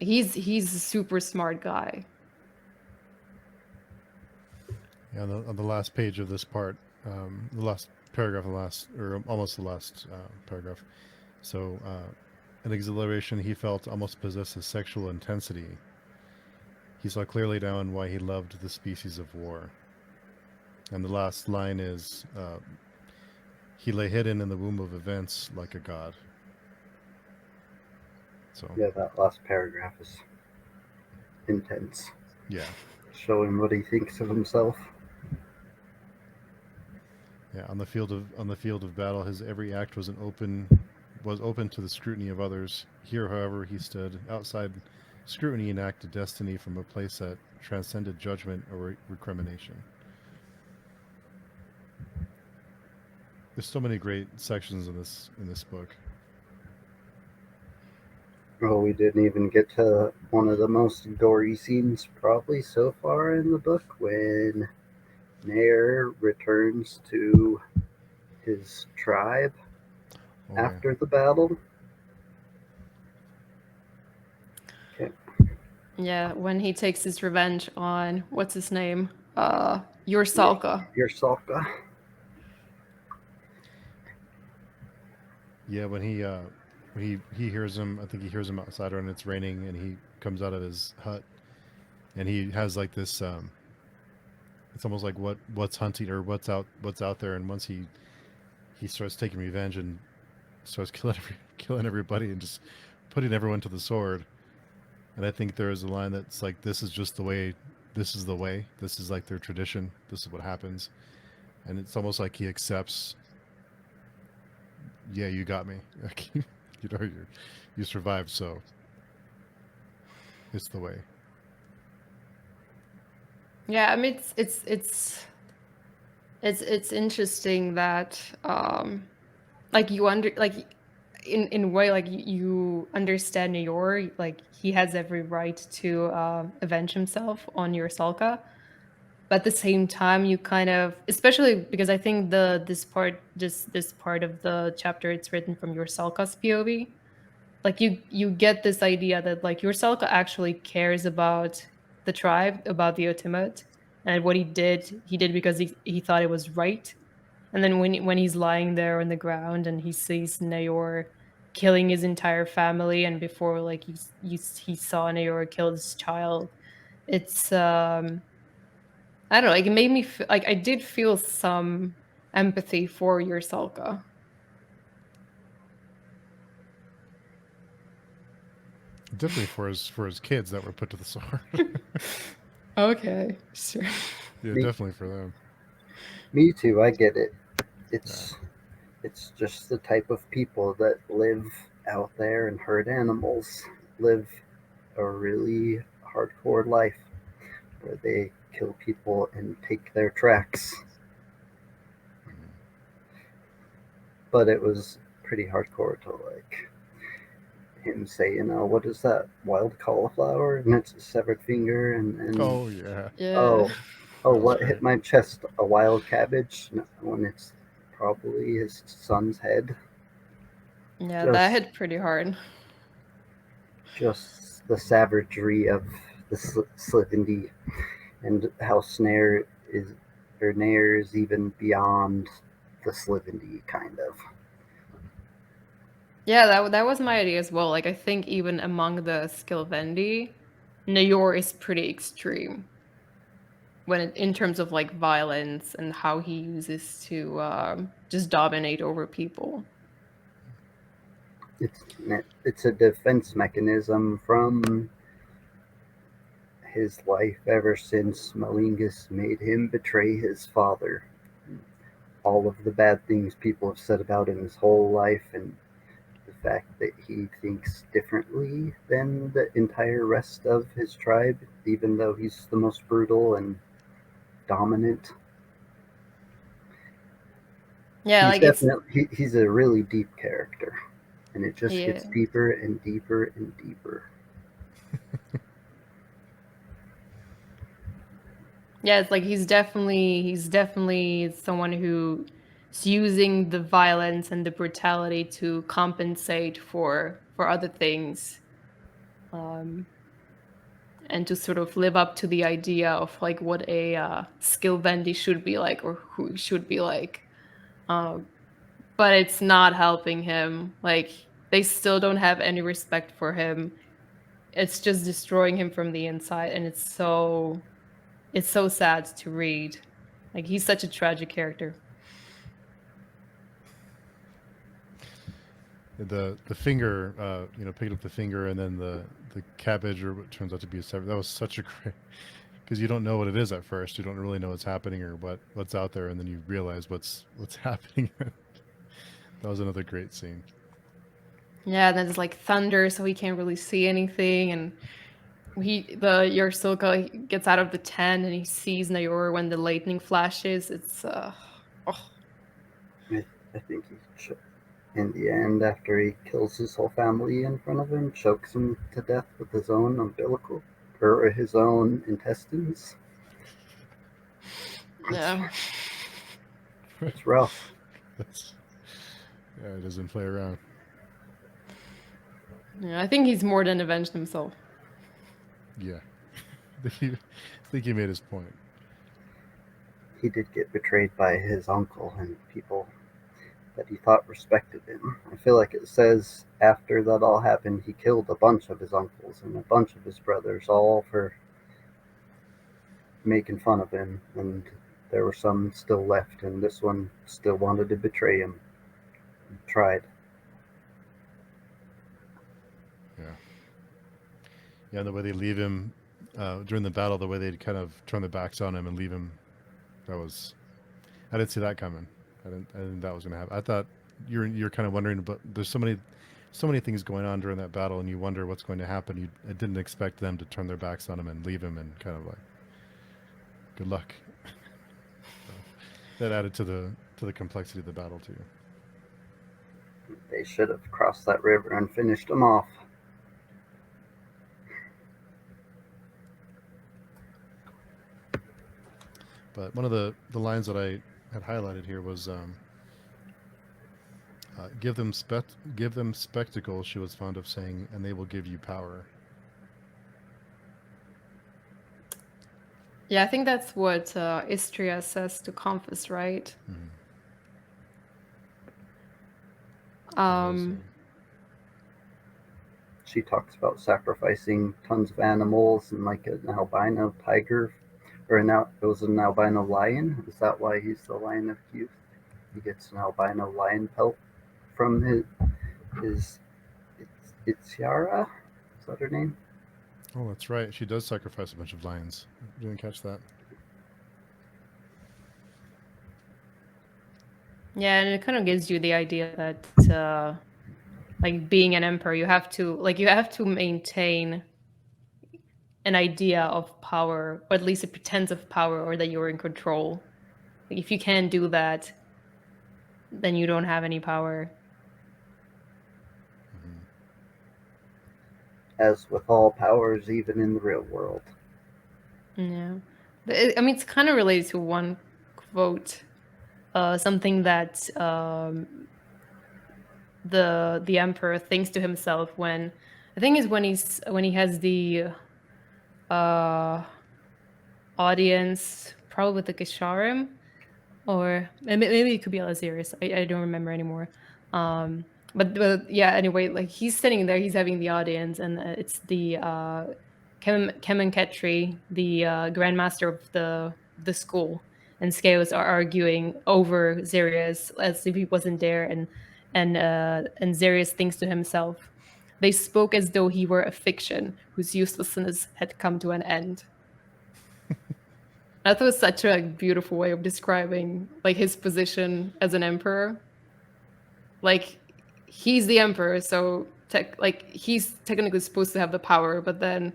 He's a super smart guy. Yeah, on the last page of this part, the last paragraph, or almost the last paragraph. So, an exhilaration he felt almost possessed his sexual intensity. He saw clearly now why he loved the species of war. And the last line is, he lay hidden in the womb of events like a god. So yeah, that last paragraph is intense. Yeah. Showing what he thinks of himself. Yeah, on the field of battle, his every act was open to the scrutiny of others. Here, however, he stood outside scrutiny and act of destiny from a place that transcended judgment or recrimination. There's so many great sections in this book. Oh, we didn't even get to one of the most gory scenes probably so far in the book when Nair returns to his tribe Oh, yeah. after the battle. Okay. Yeah, when he takes his revenge on what's his name? Your Salka. Your Salka. Yeah, when he hears him, I think he hears him outside and it's raining, and he comes out of his hut, and he has like this. It's almost like what's hunting or what's out there, and once he starts taking revenge and starts killing everybody and just putting everyone to the sword. And I think there is a line that's like, "This is just the way. This is the way. This is like their tradition. This is what happens." And it's almost like he accepts. Yeah, you got me. Like, you survived, so it's the way. Yeah, I mean it's interesting that like you in a way like you understand Yor, like he has every right to avenge himself on your Salka. But at the same time you kind of, especially because I think this part of the chapter, it's written from your Salka's POV. Like you get this idea that like your Salka actually cares about the tribe, about the Otimot, and what he did because he thought it was right. And then when he's lying there on the ground and he sees Nayor killing his entire family, and before like he saw Nayor kill his child, it's I don't know, like it made me like I did feel some empathy for your Salka. Definitely for his kids that were put to the sword. Okay, sure. Yeah, Me, definitely for them. me too. I get it. It's just the type of people that live out there and herd animals, live a really hardcore life where they kill people and take their tracks. But it was pretty hardcore to like him say, what is that wild cauliflower? And it's a severed finger, and Oh yeah, Yeah. oh, oh, that was what great. hit my chest? A wild cabbage? No, when it's probably his son's head. Yeah, that Just, hit pretty hard. just the savagery of the Slickety, and how Nair is even beyond the Slivendy, kind of. Yeah, that was my idea as well. Like I think even among the Skilvendi, Nayor is pretty extreme in terms of like violence and how he uses to just dominate over people. It's it's a defense mechanism from his life ever since Malingus made him betray his father. All of the bad things people have said about him his whole life, and the fact that he thinks differently than the entire rest of his tribe, even though he's the most brutal and dominant. Yeah, He's like it's he's a really deep character, and it just yeah. gets deeper and deeper and deeper. Yeah, it's like he's definitely someone who's using the violence and the brutality to compensate for other things. Um and to sort of live up to the idea of like what a Skilvendi should be like or who he should be like. Um but it's not helping him. Like they still don't have any respect for him. It's just destroying him from the inside, and it's so sad to read. Like he's such a tragic character. The finger, picking up the finger, and then the cabbage, or what turns out to be a sever. That was such a great, because you don't know what it is at first. You don't really know what's happening or what's out there, and then you realize what's happening. That was another great scene. Yeah, and then there's like thunder, so he can't really see anything, and Yorsilka gets out of the tent and he sees Nayor when the lightning flashes. It's I think in the end, after he kills his whole family in front of him, chokes him to death with his own umbilical or his own intestines. yeah. It's rough. Yeah, it doesn't play around. Yeah, I think he's more than avenged himself. Yeah. I think he made his point. He did get betrayed by his uncle and people that he thought respected him. I feel like it says after that all happened, he killed a bunch of his uncles and a bunch of his brothers, all for making fun of him, and there were some still left, and this one still wanted to betray him. He tried. Yeah, the way they leave him during the battle, the way they'd kind of turn their backs on him and leave him, I didn't see that coming. I didn't think that was going to happen. I thought you're kind of wondering, but there's so many things going on during that battle, and you wonder what's going to happen. I didn't expect them to turn their backs on him and leave him, and kind of like, good luck. That added to the complexity of the battle too. They should have crossed that river and finished him off. But one of the lines that I had highlighted here was, give them spectacle, she was fond of saying, and they will give you power. Yeah, I think that's what Istria says to Conphus, right? She talks about sacrificing tons of animals and like an albino tiger, or it was an albino lion. Is that why he's the Lion of Youth? He gets an albino lion pelt from his Itziara? Is that her name? Oh, that's right. She does sacrifice a bunch of lions. I didn't catch that. Yeah, and it kind of gives you the idea that, like, being an emperor, you have to maintain an idea of power, or at least a pretense of power, or that you're in control. Like, if you can't do that, then you don't have any power. As with all powers, even in the real world. Yeah. I mean, it's kind of related to one quote, something that the emperor thinks to himself when, I think is when he has the audience, probably with the Gesharim, or maybe it could be Alaziris. I don't remember anymore. But yeah, anyway, like he's sitting there, he's having the audience, and it's the Kemen Ketri, the grandmaster of the school, and Scales are arguing over Xerius as if he wasn't there, and Xerius thinks to himself, they spoke as though he were a fiction whose uselessness had come to an end. That was such a beautiful way of describing like his position as an emperor. Like he's the emperor, so he's technically supposed to have the power, but then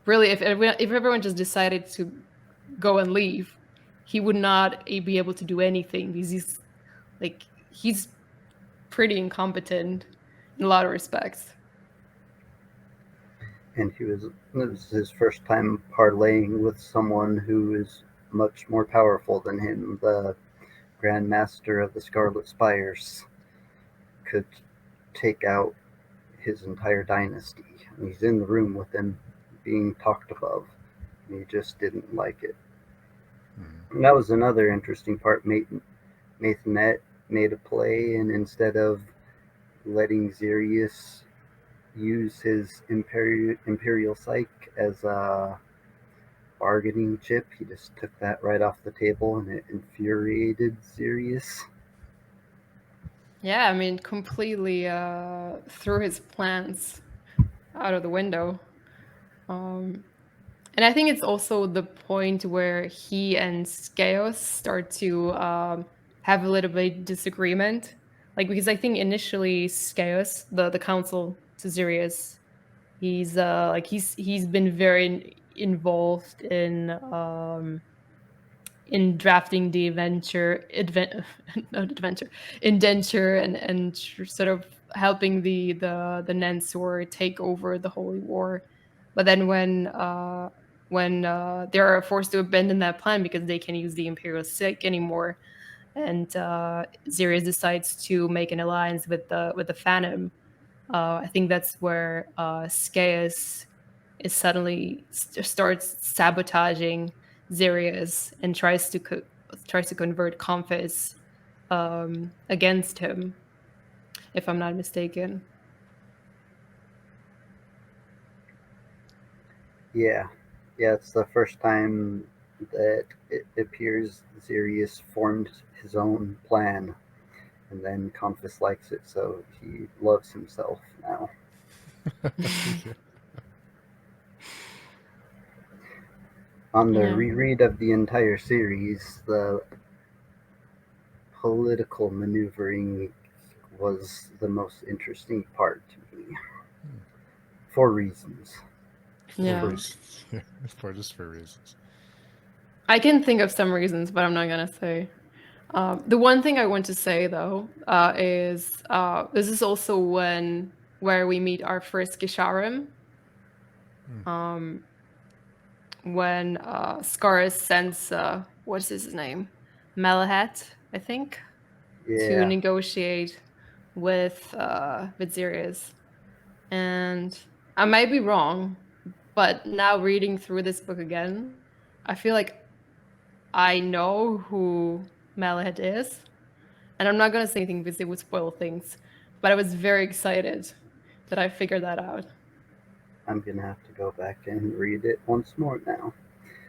really if everyone just decided to go and leave, he would not be able to do anything because he's pretty incompetent in a lot of respects. And it was his first time parlaying with someone who is much more powerful than him. The Grand Master of the Scarlet Spires could take out his entire dynasty. And he's in the room with him being talked above. And he just didn't like it. And that was another interesting part. Maithanet made a play, and instead of letting Xerius use his imperial psyche as a bargaining chip, he just took that right off the table, and it infuriated Xerius. Yeah, I mean, completely threw his plans out of the window. And I think it's also the point where he and Skeos start to have a little bit of disagreement. Like, because I think initially Skeos, the council to Xerius, He's he's been very involved in drafting the not adventure indenture and sort of helping the Nansor take over the Holy War. But then when they're forced to abandon that plan because they can't use the Imperial Sick anymore, and Sirius decides to make an alliance with the Phantom. I think that's where Skaius is suddenly starts sabotaging Sirius and tries to convert Conphis against him, if I'm not mistaken. Yeah, it's the first time that it appears Sirius formed his own plan, and then Conphus likes it, so he loves himself now. Yeah. On the Yeah. reread of the entire series, the political maneuvering was the most interesting part to me, for reasons. Yeah. reasons. Yeah, just for reasons. I can think of some reasons, but I'm not gonna say. The one thing I want to say though is this is also where we meet our first Gisharim. Um, when Scaris sends what's his name, Malahat, I think, to Yeah, negotiate with Sirius. And I might be wrong, but now reading through this book again, I feel like I know who Malahat is. And I'm not going to say anything because it would spoil things. But I was very excited that I figured that out. I'm gonna have to go back and read it once more now.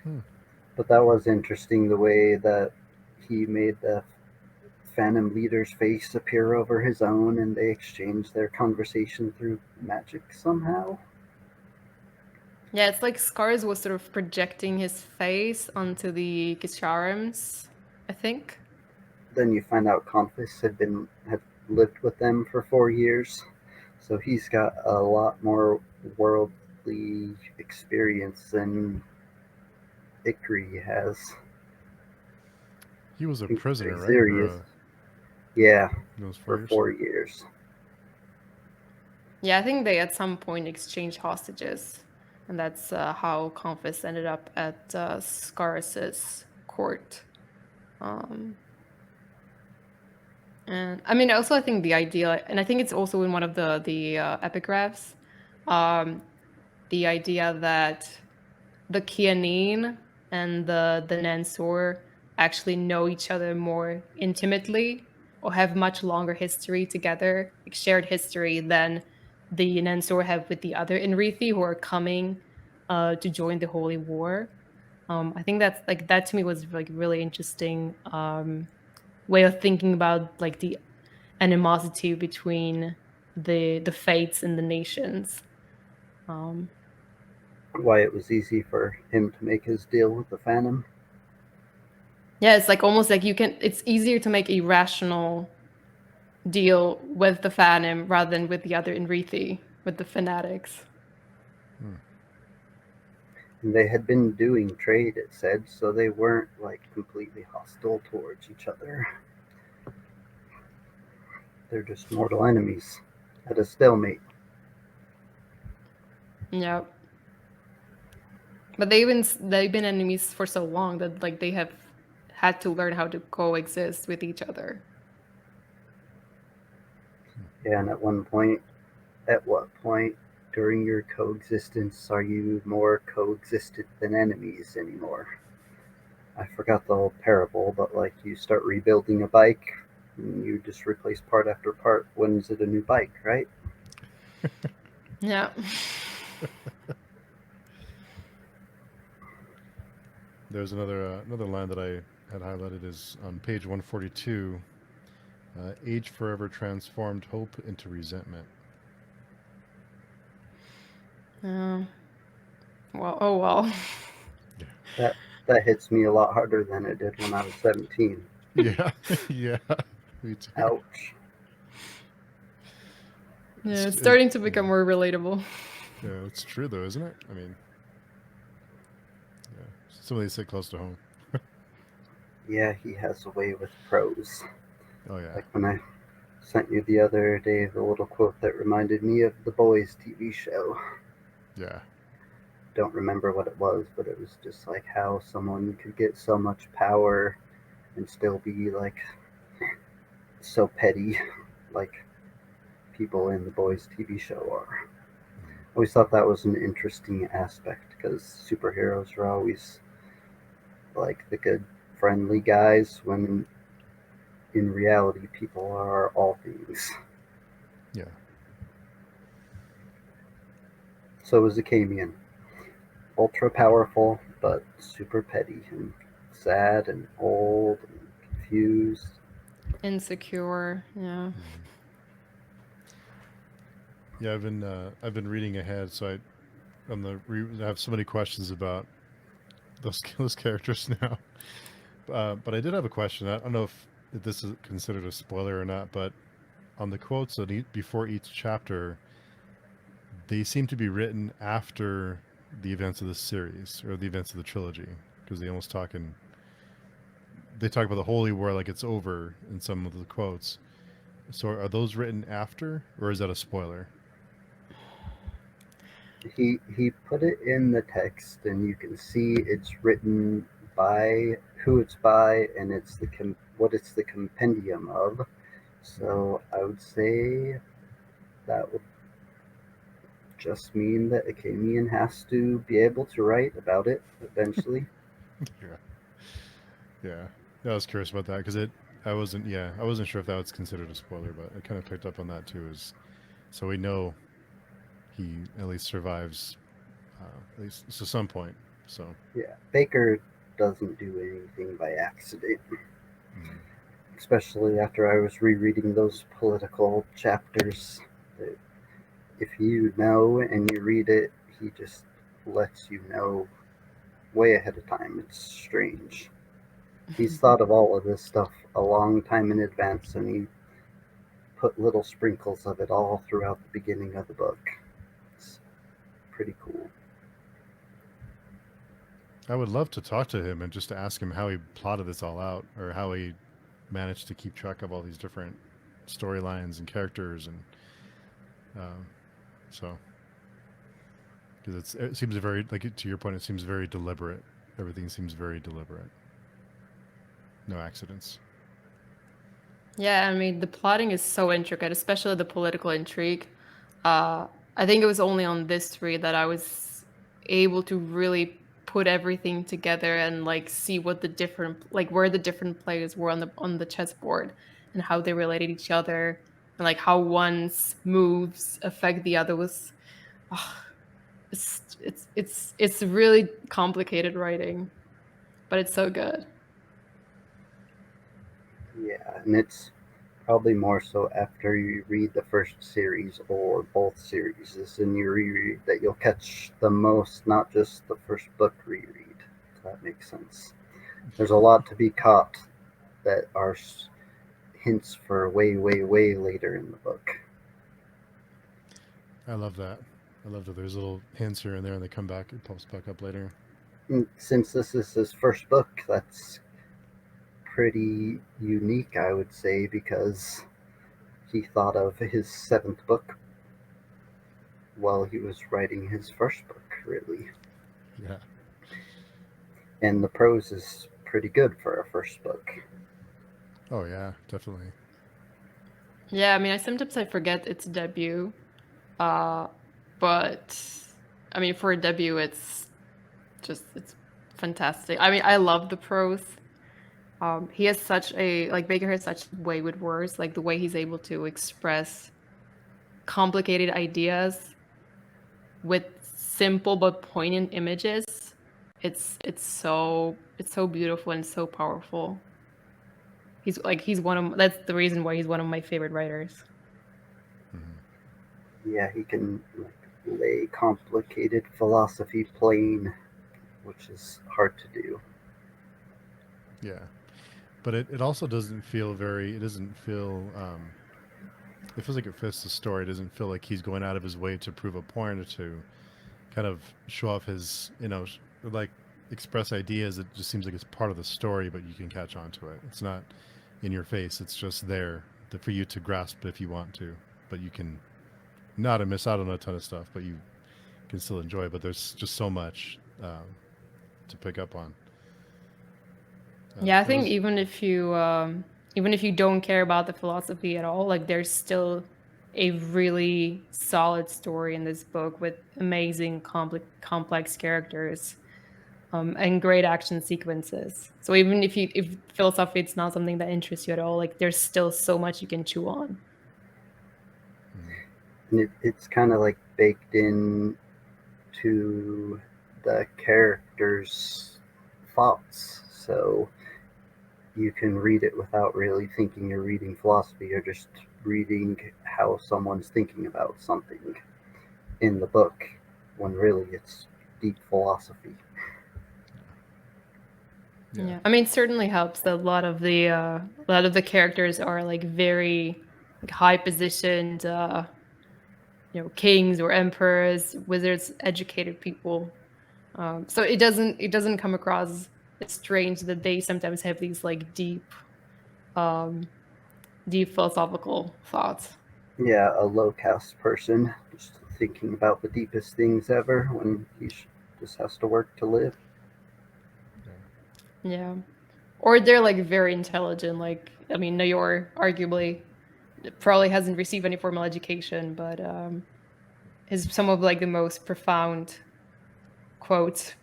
Hmm. But that was interesting the way that he made the Phantom leader's face appear over his own and they exchanged their conversation through magic somehow. Yeah, it's like Scars was sort of projecting his face onto the Gisharims, I think. Then you find out Conphus had lived with them for 4 years, so he's got a lot more worldly experience than Ikri has. He was a prisoner, right? Serious. Yeah, Those 4 for years. 4 years. Yeah, I think they at some point exchanged hostages. And that's how Conphus ended up at Scaris's court. And I mean, also I think the idea, and I think it's also in one of the epigraphs, the idea that the Kianin and the Nansor actually know each other more intimately or have much longer history together, like shared history than the Nansor have with the other Inrithi who are coming to join the Holy War. I think that's like that to me was like really interesting way of thinking about like the animosity between the fates and the nations. Why it was easy for him to make his deal with the Phantom. Yeah, it's like almost like it's easier to make a rational deal with the Phantom rather than with the other Inrithi, with the fanatics. And they had been doing trade, it said, so they weren't like completely hostile towards each other. They're just mortal enemies at a stalemate. Yeah. But they've been enemies for so long that like they have had to learn how to coexist with each other. Yeah, and at what point during your coexistence are you more coexisted than enemies anymore? I forgot the whole parable, but like you start rebuilding a bike and you just replace part after part. When's it a new bike, right? Yeah. There's another line that I had highlighted is on page 142. Age forever transformed hope into resentment. Well, oh well. That hits me a lot harder than it did when I was 17. Yeah, yeah, me too. Ouch. Yeah, it's starting to become more relatable. Yeah, it's true though, isn't it? I mean, yeah, some of these hit close to home. Yeah, he has a way with prose. Oh yeah, Like when I sent you the other day the little quote that reminded me of the Boys TV show. yeah, Don't remember what it was, but it was just like how someone could get so much power and still be like so petty, like people in the Boys TV show are. I always thought that was an interesting aspect because superheroes are always like the good, friendly guys when in reality people are all things. yeah. So is Akamian. Ultra powerful, but super petty and sad and old and confused. Insecure. Yeah. Mhm. Yeah, I've been reading ahead, so I have so many questions about those characters now. But I did have a question. I don't know if this is considered a spoiler or not, but on the quotes before each chapter, they seem to be written after the events of the series or the events of the trilogy, because they talk about the Holy War like it's over in some of the quotes. So are those written after, or is that a spoiler? He put it in the text, and you can see it's written by who it's by, and it's what it's the compendium of. So I would say that would just mean that Akamian has to be able to write about it eventually. Yeah, yeah. I was curious about that because I wasn't sure if that was considered a spoiler, but I kind of picked up on that too. Is so we know he at least survives at least to some point. So, Yeah, Bakker doesn't do anything by accident, mm, especially after I was rereading those political chapters. That if you know and you read it, he just lets you know way ahead of time. It's strange. He's thought of all of this stuff a long time in advance, and he put little sprinkles of it all throughout the beginning of the book. It's pretty cool. I would love to talk to him and just to ask him how he plotted this all out, or how he managed to keep track of all these different storylines and characters, and um, so because it seems very like to your point, it seems very deliberate. Everything seems very deliberate. No accidents. Yeah, I mean the plotting is so intricate, especially the political intrigue. Uh, I think it was only on this read that I was able to really put everything together and like see what the different like where the different players were on the chessboard and how they related each other and like how one's moves affect the other was ah, it's really complicated writing, but it's so good. Yeah, and it's probably more so after you read the first series or both series in your reread that you'll catch the most, not just the first book reread. If that makes sense. There's a lot to be caught that are hints for way, way, way later in the book. I love that. I love that there's little hints here and there, and they come back. It pops back up later. And since this is his first book, that's pretty unique, I would say, because he thought of his seventh book while he was writing his first book, really. Yeah. And the prose is pretty good for a first book. Oh yeah, definitely. Yeah, I mean, I forget its debut, uh, but I mean, for a debut, it's fantastic. I mean, I love the prose. He has such a like Baker has such a way with words, like the way he's able to express complicated ideas with simple but poignant images. It's so beautiful and so powerful. He's one of that's the reason why he's one of my favorite writers. Hmm. Yeah, he can like lay complicated philosophy plain, which is hard to do. Yeah, but it also doesn't feel very. It doesn't feel. it feels like it fits the story. It doesn't feel like he's going out of his way to prove a point or to kind of show off his, like express ideas. It just seems like it's part of the story, but you can catch on to it. It's not in your face. It's just there for you to grasp if you want to, but you can not miss out on a ton of stuff, but you can still enjoy it. But there's just so much to pick up on. Yeah, I think even if you don't care about the philosophy at all, like there's still a really solid story in this book with amazing complex characters, and great action sequences. So even if philosophy it's not something that interests you at all, like there's still so much you can chew on. And it's kind of like baked in to the characters' thoughts. So you can read it without really thinking you're reading philosophy. You're just reading how someone's thinking about something in the book, when really it's deep philosophy. Yeah. I mean, it certainly helps that a lot of the characters are like very like high positioned, kings or emperors, wizards, educated people. So it doesn't come across as strange that they sometimes have these like deep philosophical thoughts. Yeah, a low caste person just thinking about the deepest things ever when he just has to work to live. Yeah. Or they're like very intelligent. Like, I mean, Nayor arguably probably hasn't received any formal education, but has some of like the most profound quotes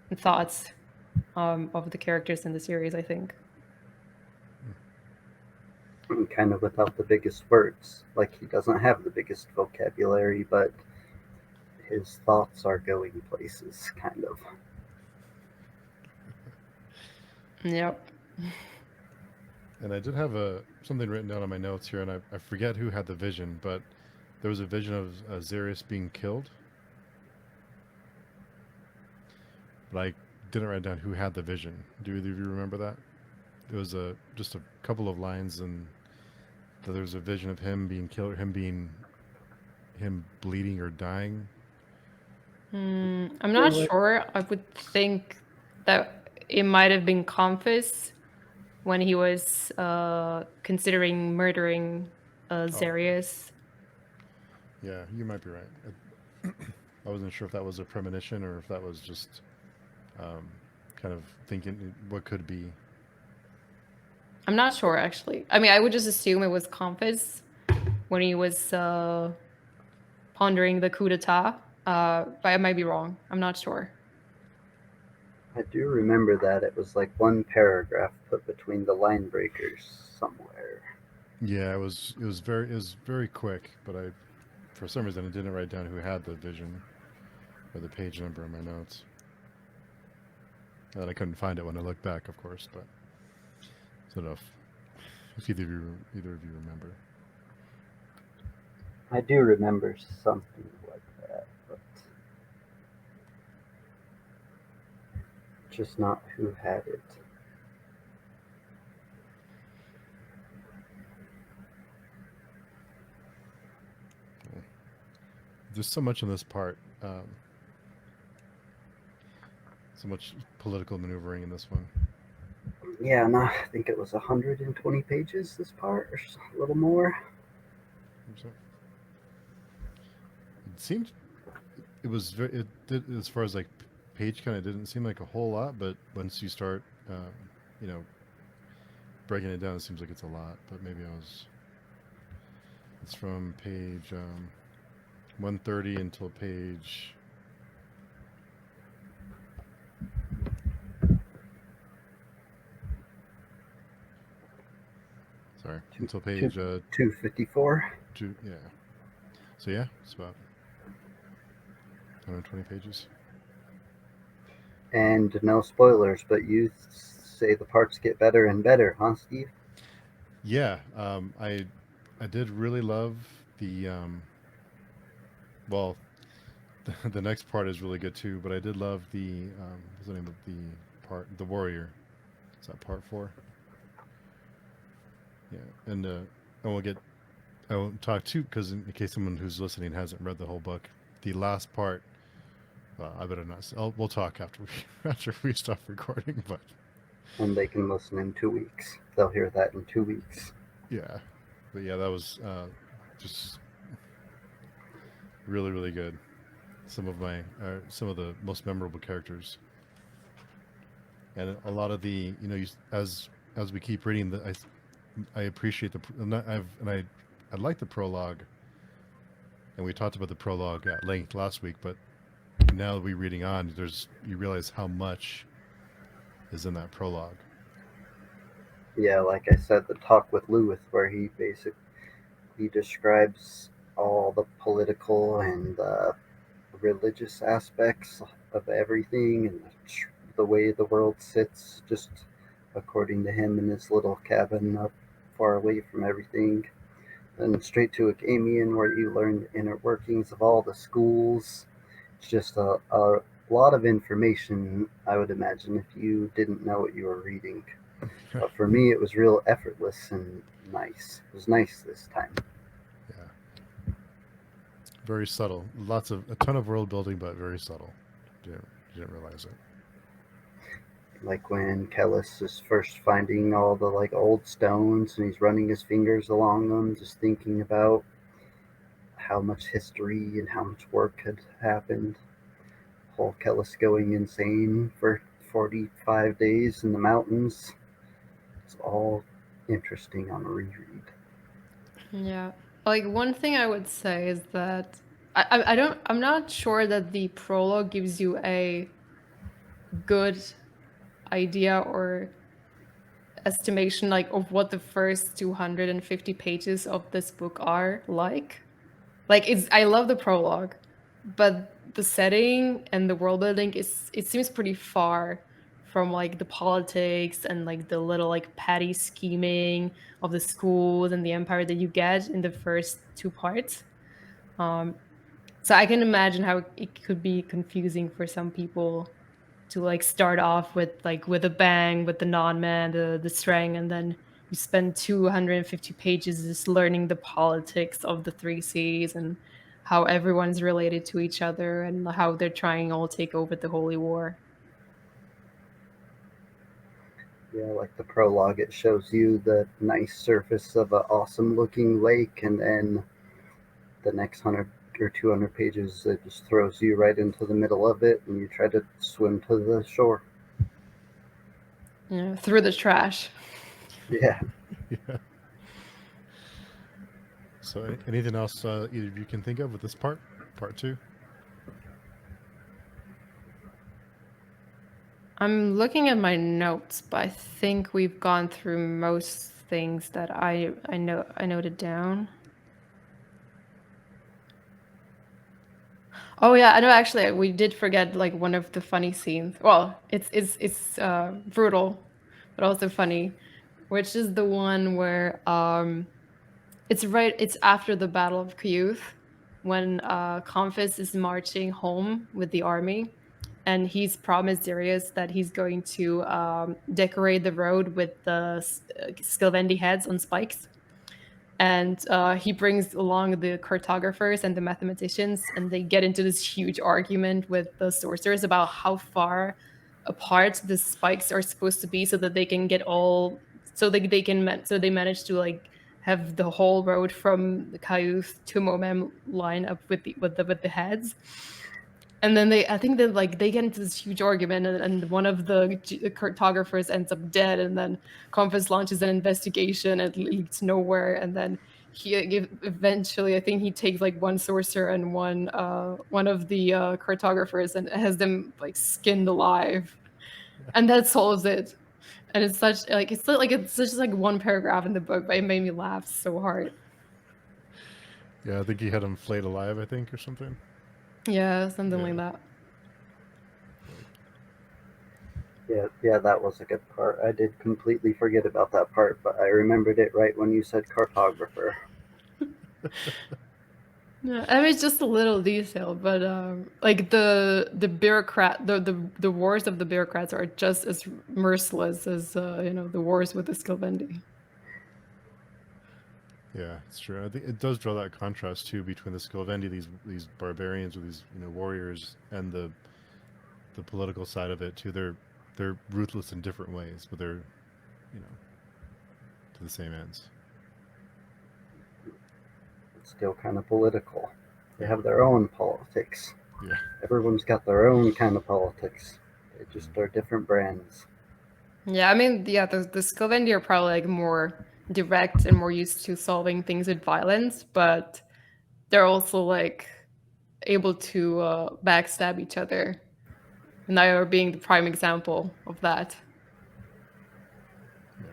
and thoughts of the characters in the series, I think. And kind of without the biggest words. Like, he doesn't have the biggest vocabulary, but his thoughts are going places, kind of. Yep. And I did have something written down on my notes here, and I forget who had the vision, but there was a vision of Xerius being killed. But I didn't write down who had the vision. Do either of you remember that? It was just a couple of lines, and there was a vision of him being killed, him bleeding or dying. I'm not sure. I would think that it might have been Conphus when he was considering murdering Xerius. Yeah, you might be right. I wasn't sure if that was a premonition or if that was just kind of thinking what could be. I'm not sure, actually. I mean, I would just assume it was Conphus when he was pondering the coup d'etat, but I might be wrong. I'm not sure. I do remember that it was like one paragraph put between the line breakers somewhere. Yeah, it was very quick, but for some reason I didn't write down who had the vision or the page number in my notes. And I couldn't find it when I looked back, of course, but I don't know if either of you remember. I do remember something like that, but just not who had it. There's so much in this part. So much political maneuvering in this one. Yeah, no, I think it was 120 pages, this part, or a little more. It seemed it was very. It did, as far as like page count, it didn't seem like a whole lot, but once you start, you know, breaking it down, it seems like it's a lot. But maybe I was. It's from page 130 until page. Sorry, until page 254. Yeah. So yeah, it's about 120 pages. And no spoilers, but you say the parts get better and better, huh, Steve? Yeah, I did really love the well, the next part is really good too. But I did love what's the name of the part? The warrior. Is that part 4? Yeah, and we'll get. I won't talk too because in case someone who's listening hasn't read the whole book, the last part. Well, I better not. We'll talk after we after we stop recording. But And they can listen in 2 weeks. They'll hear that in 2 weeks. yeah, that was just really really good. Some of the most memorable characters, and a lot of the as we keep reading, I appreciate I like the prologue, and we talked about the prologue at length last week. But now that we're reading on, you realize how much is in that prologue. Yeah, like I said, the talk with Lewis, where he describes all the political and religious aspects of everything, and the way the world sits, just according to him in this little cabin up far away from everything. Then straight to Acamian, where you learn the inner workings of all the schools. It's just a lot of information, I would imagine, if you didn't know what you were reading. But for me, it was real effortless and nice. It was nice this time. Yeah, very subtle. A ton of world building, but very subtle. Didn't realize it. Like when Kellis is first finding all the old stones and he's running his fingers along them, just thinking about how much history and how much work had happened. Whole Kellis going insane for 45 days in the mountains. It's all interesting on a reread. Yeah. Like one thing I would say is that I'm not sure that the prologue gives you a good idea or estimation like of what the first 250 pages of this book are like. Like I love the prologue, but the setting and the world building it seems pretty far from like the politics and like the little like petty scheming of the schools and the empire that you get in the first two parts. So I can imagine how it could be confusing for some people to like start off with a bang with the non-man, the string, and then you spend 250 pages just learning the politics of the three C's and how everyone's related to each other and how they're trying all to take over the Holy War. Yeah, like the prologue, it shows you the nice surface of an awesome looking lake, and then the next 100 or 200 pages, it just throws you right into the middle of it, and you try to swim to the shore. Yeah, through the trash. Yeah. Yeah. So, anything else either of you can think of with this part two? I'm looking at my notes, but I think we've gone through most things that I noted down. Oh yeah, I know. Actually, we did forget like one of the funny scenes. Well, it's brutal, but also funny, which is the one where it's after the Battle of Kuyuth when Conphus is marching home with the army, and he's promised Darius that he's going to decorate the road with the Skilvendi heads on spikes. And he brings along the cartographers and the mathematicians, and they get into this huge argument with the sorcerers about how far apart the spikes are supposed to be, so that they can get all, so they manage to like have the whole road from the Kayuth to Momem line up with the heads. And then I think that like they get into this huge argument, and one of the cartographers ends up dead, and then Compass launches an investigation and it leads nowhere. And then he eventually, I think he takes like one sorcerer and one of the cartographers and has them like skinned alive, and that solves it. And it's such like it's just like one paragraph in the book, but it made me laugh so hard. Yeah, I think he had him flayed alive, I think, or something. Yeah, something like that. Yeah, that was a good part. I did completely forget about that part, but I remembered it right when you said cartographer. Yeah, I mean, it's just a little detail, but like the bureaucrat, the wars of the bureaucrats are just as merciless as the wars with the Skilvendi. Yeah, it's true. I think it does draw that contrast too between the Sylvendi, these barbarians or these warriors, and the political side of it too. They're ruthless in different ways, but they're you know to the same ends. It's still kind of political. They Yeah, have their own politics. yeah, Everyone's got their own kind of politics. They just are different brands. Yeah, I mean, yeah, the Sylvendi are probably like more direct and more used to solving things with violence, but they're also like able to backstab each other. And they are being the prime example of that. yeah.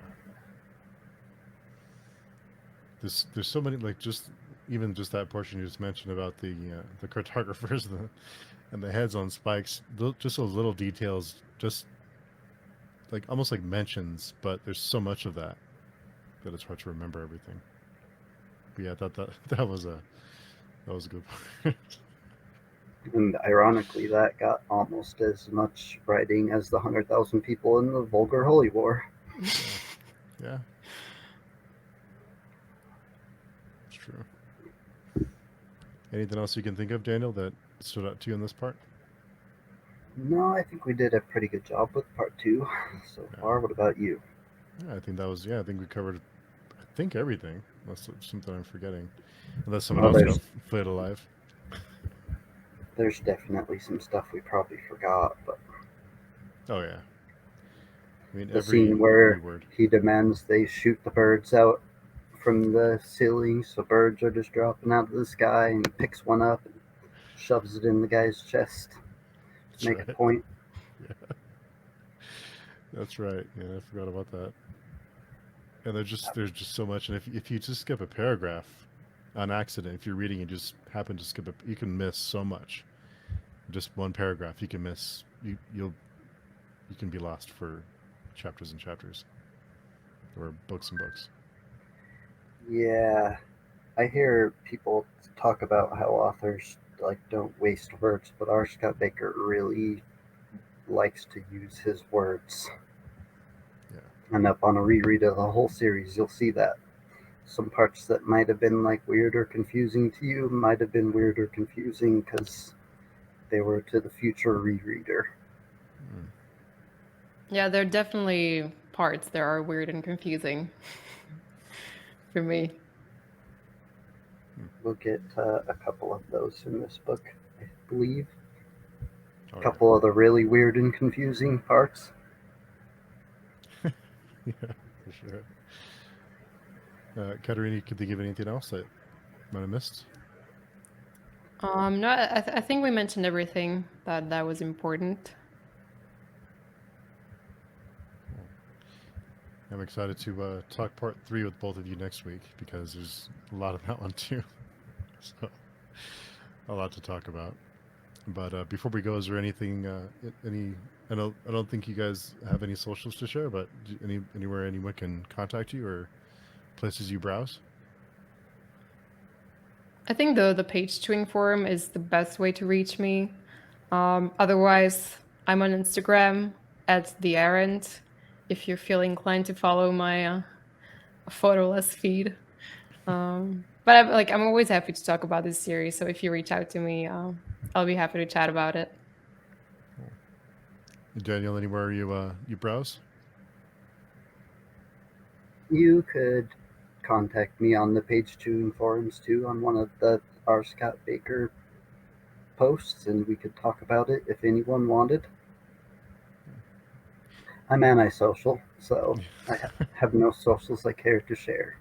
There's so many like just even just that portion you just mentioned about the cartographers and the heads on spikes. Just those little details, just like almost like mentions, but there's so much of that it's hard to remember everything. But yeah, that was a good part. And ironically, that got almost as much writing as the 100,000 people in the Vulgar Holy War. Yeah, it's true. Anything else you can think of, Daniel, that stood out to you in this part? No, I think we did a pretty good job with part 2 so Yeah, far. What about you? yeah, I think that was yeah. I think we covered I think everything. Unless there's something I'm forgetting, unless someone Well, else got flayed alive. there's definitely some stuff we probably forgot, but Oh yeah, I mean the scene every where word. he demands they shoot the birds out from the ceiling, so birds are just dropping out of the sky, and he picks one up and shoves it in the guy's chest to That's make a right. point. Yeah, that's right. Yeah, I forgot about that. And there's just so much, and if you just skip a paragraph on accident, if you're reading and just happen to skip it, you can miss so much. Just one paragraph, you can miss. You can be lost for chapters and chapters, or books and books. Yeah, I hear people talk about how authors like don't waste words, but R. Scott Baker really likes to use his words. Yeah, And up on a reread of the whole series, you'll see that some parts that might have been like weird or confusing to you might have been weird or confusing because they were to the future rereader. mm. Yeah, there are definitely parts that are weird and confusing for me. We'll get a couple of those in this book, I believe. Oh A yeah, couple of the really weird and confusing parts. yeah, for sure. Katerina, you could think of anything else that might have missed? No, I think we mentioned everything that was important. Cool. I'm excited to talk part 3 with both of you next week because there's a lot of that one too. So a lot to talk about. But before we go, is there anything, any? I don't think you guys have any socials to share, but anywhere anyone can contact you or places you browse. I think the page chewing forum is the best way to reach me. Otherwise, I'm on Instagram at the errand. If you feel inclined to follow my photoless feed. But I'm always happy to talk about this series. So if you reach out to me, I'll be happy to chat about it. Cool. Daniel, anywhere you browse? You could contact me on the page 2 forums too on one of the R. Scott Baker posts, and we could talk about it if anyone wanted. I'm antisocial, so I have no socials I care to share.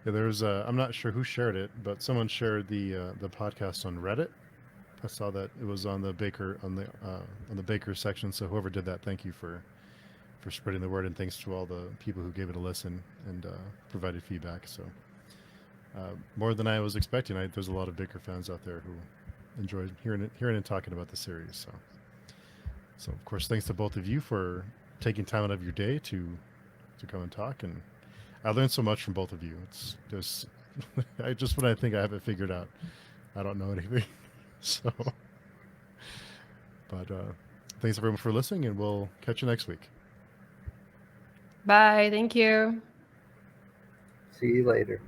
Yeah, there's I'm not sure who shared it, but someone shared the podcast on Reddit. I saw that it was on the Baker on the Baker section. So whoever did that, thank you for spreading the word, and thanks to all the people who gave it a listen and provided feedback. So more than I was expecting. There's a lot of Baker fans out there who enjoyed hearing and talking about the series. So of course, thanks to both of you for taking time out of your day to come and talk. And I learned so much from both of you. It's just I just when I think I have it figured out, I don't know anything. So, but thanks everyone for listening, and we'll catch you next week. Bye. Thank you. See you later.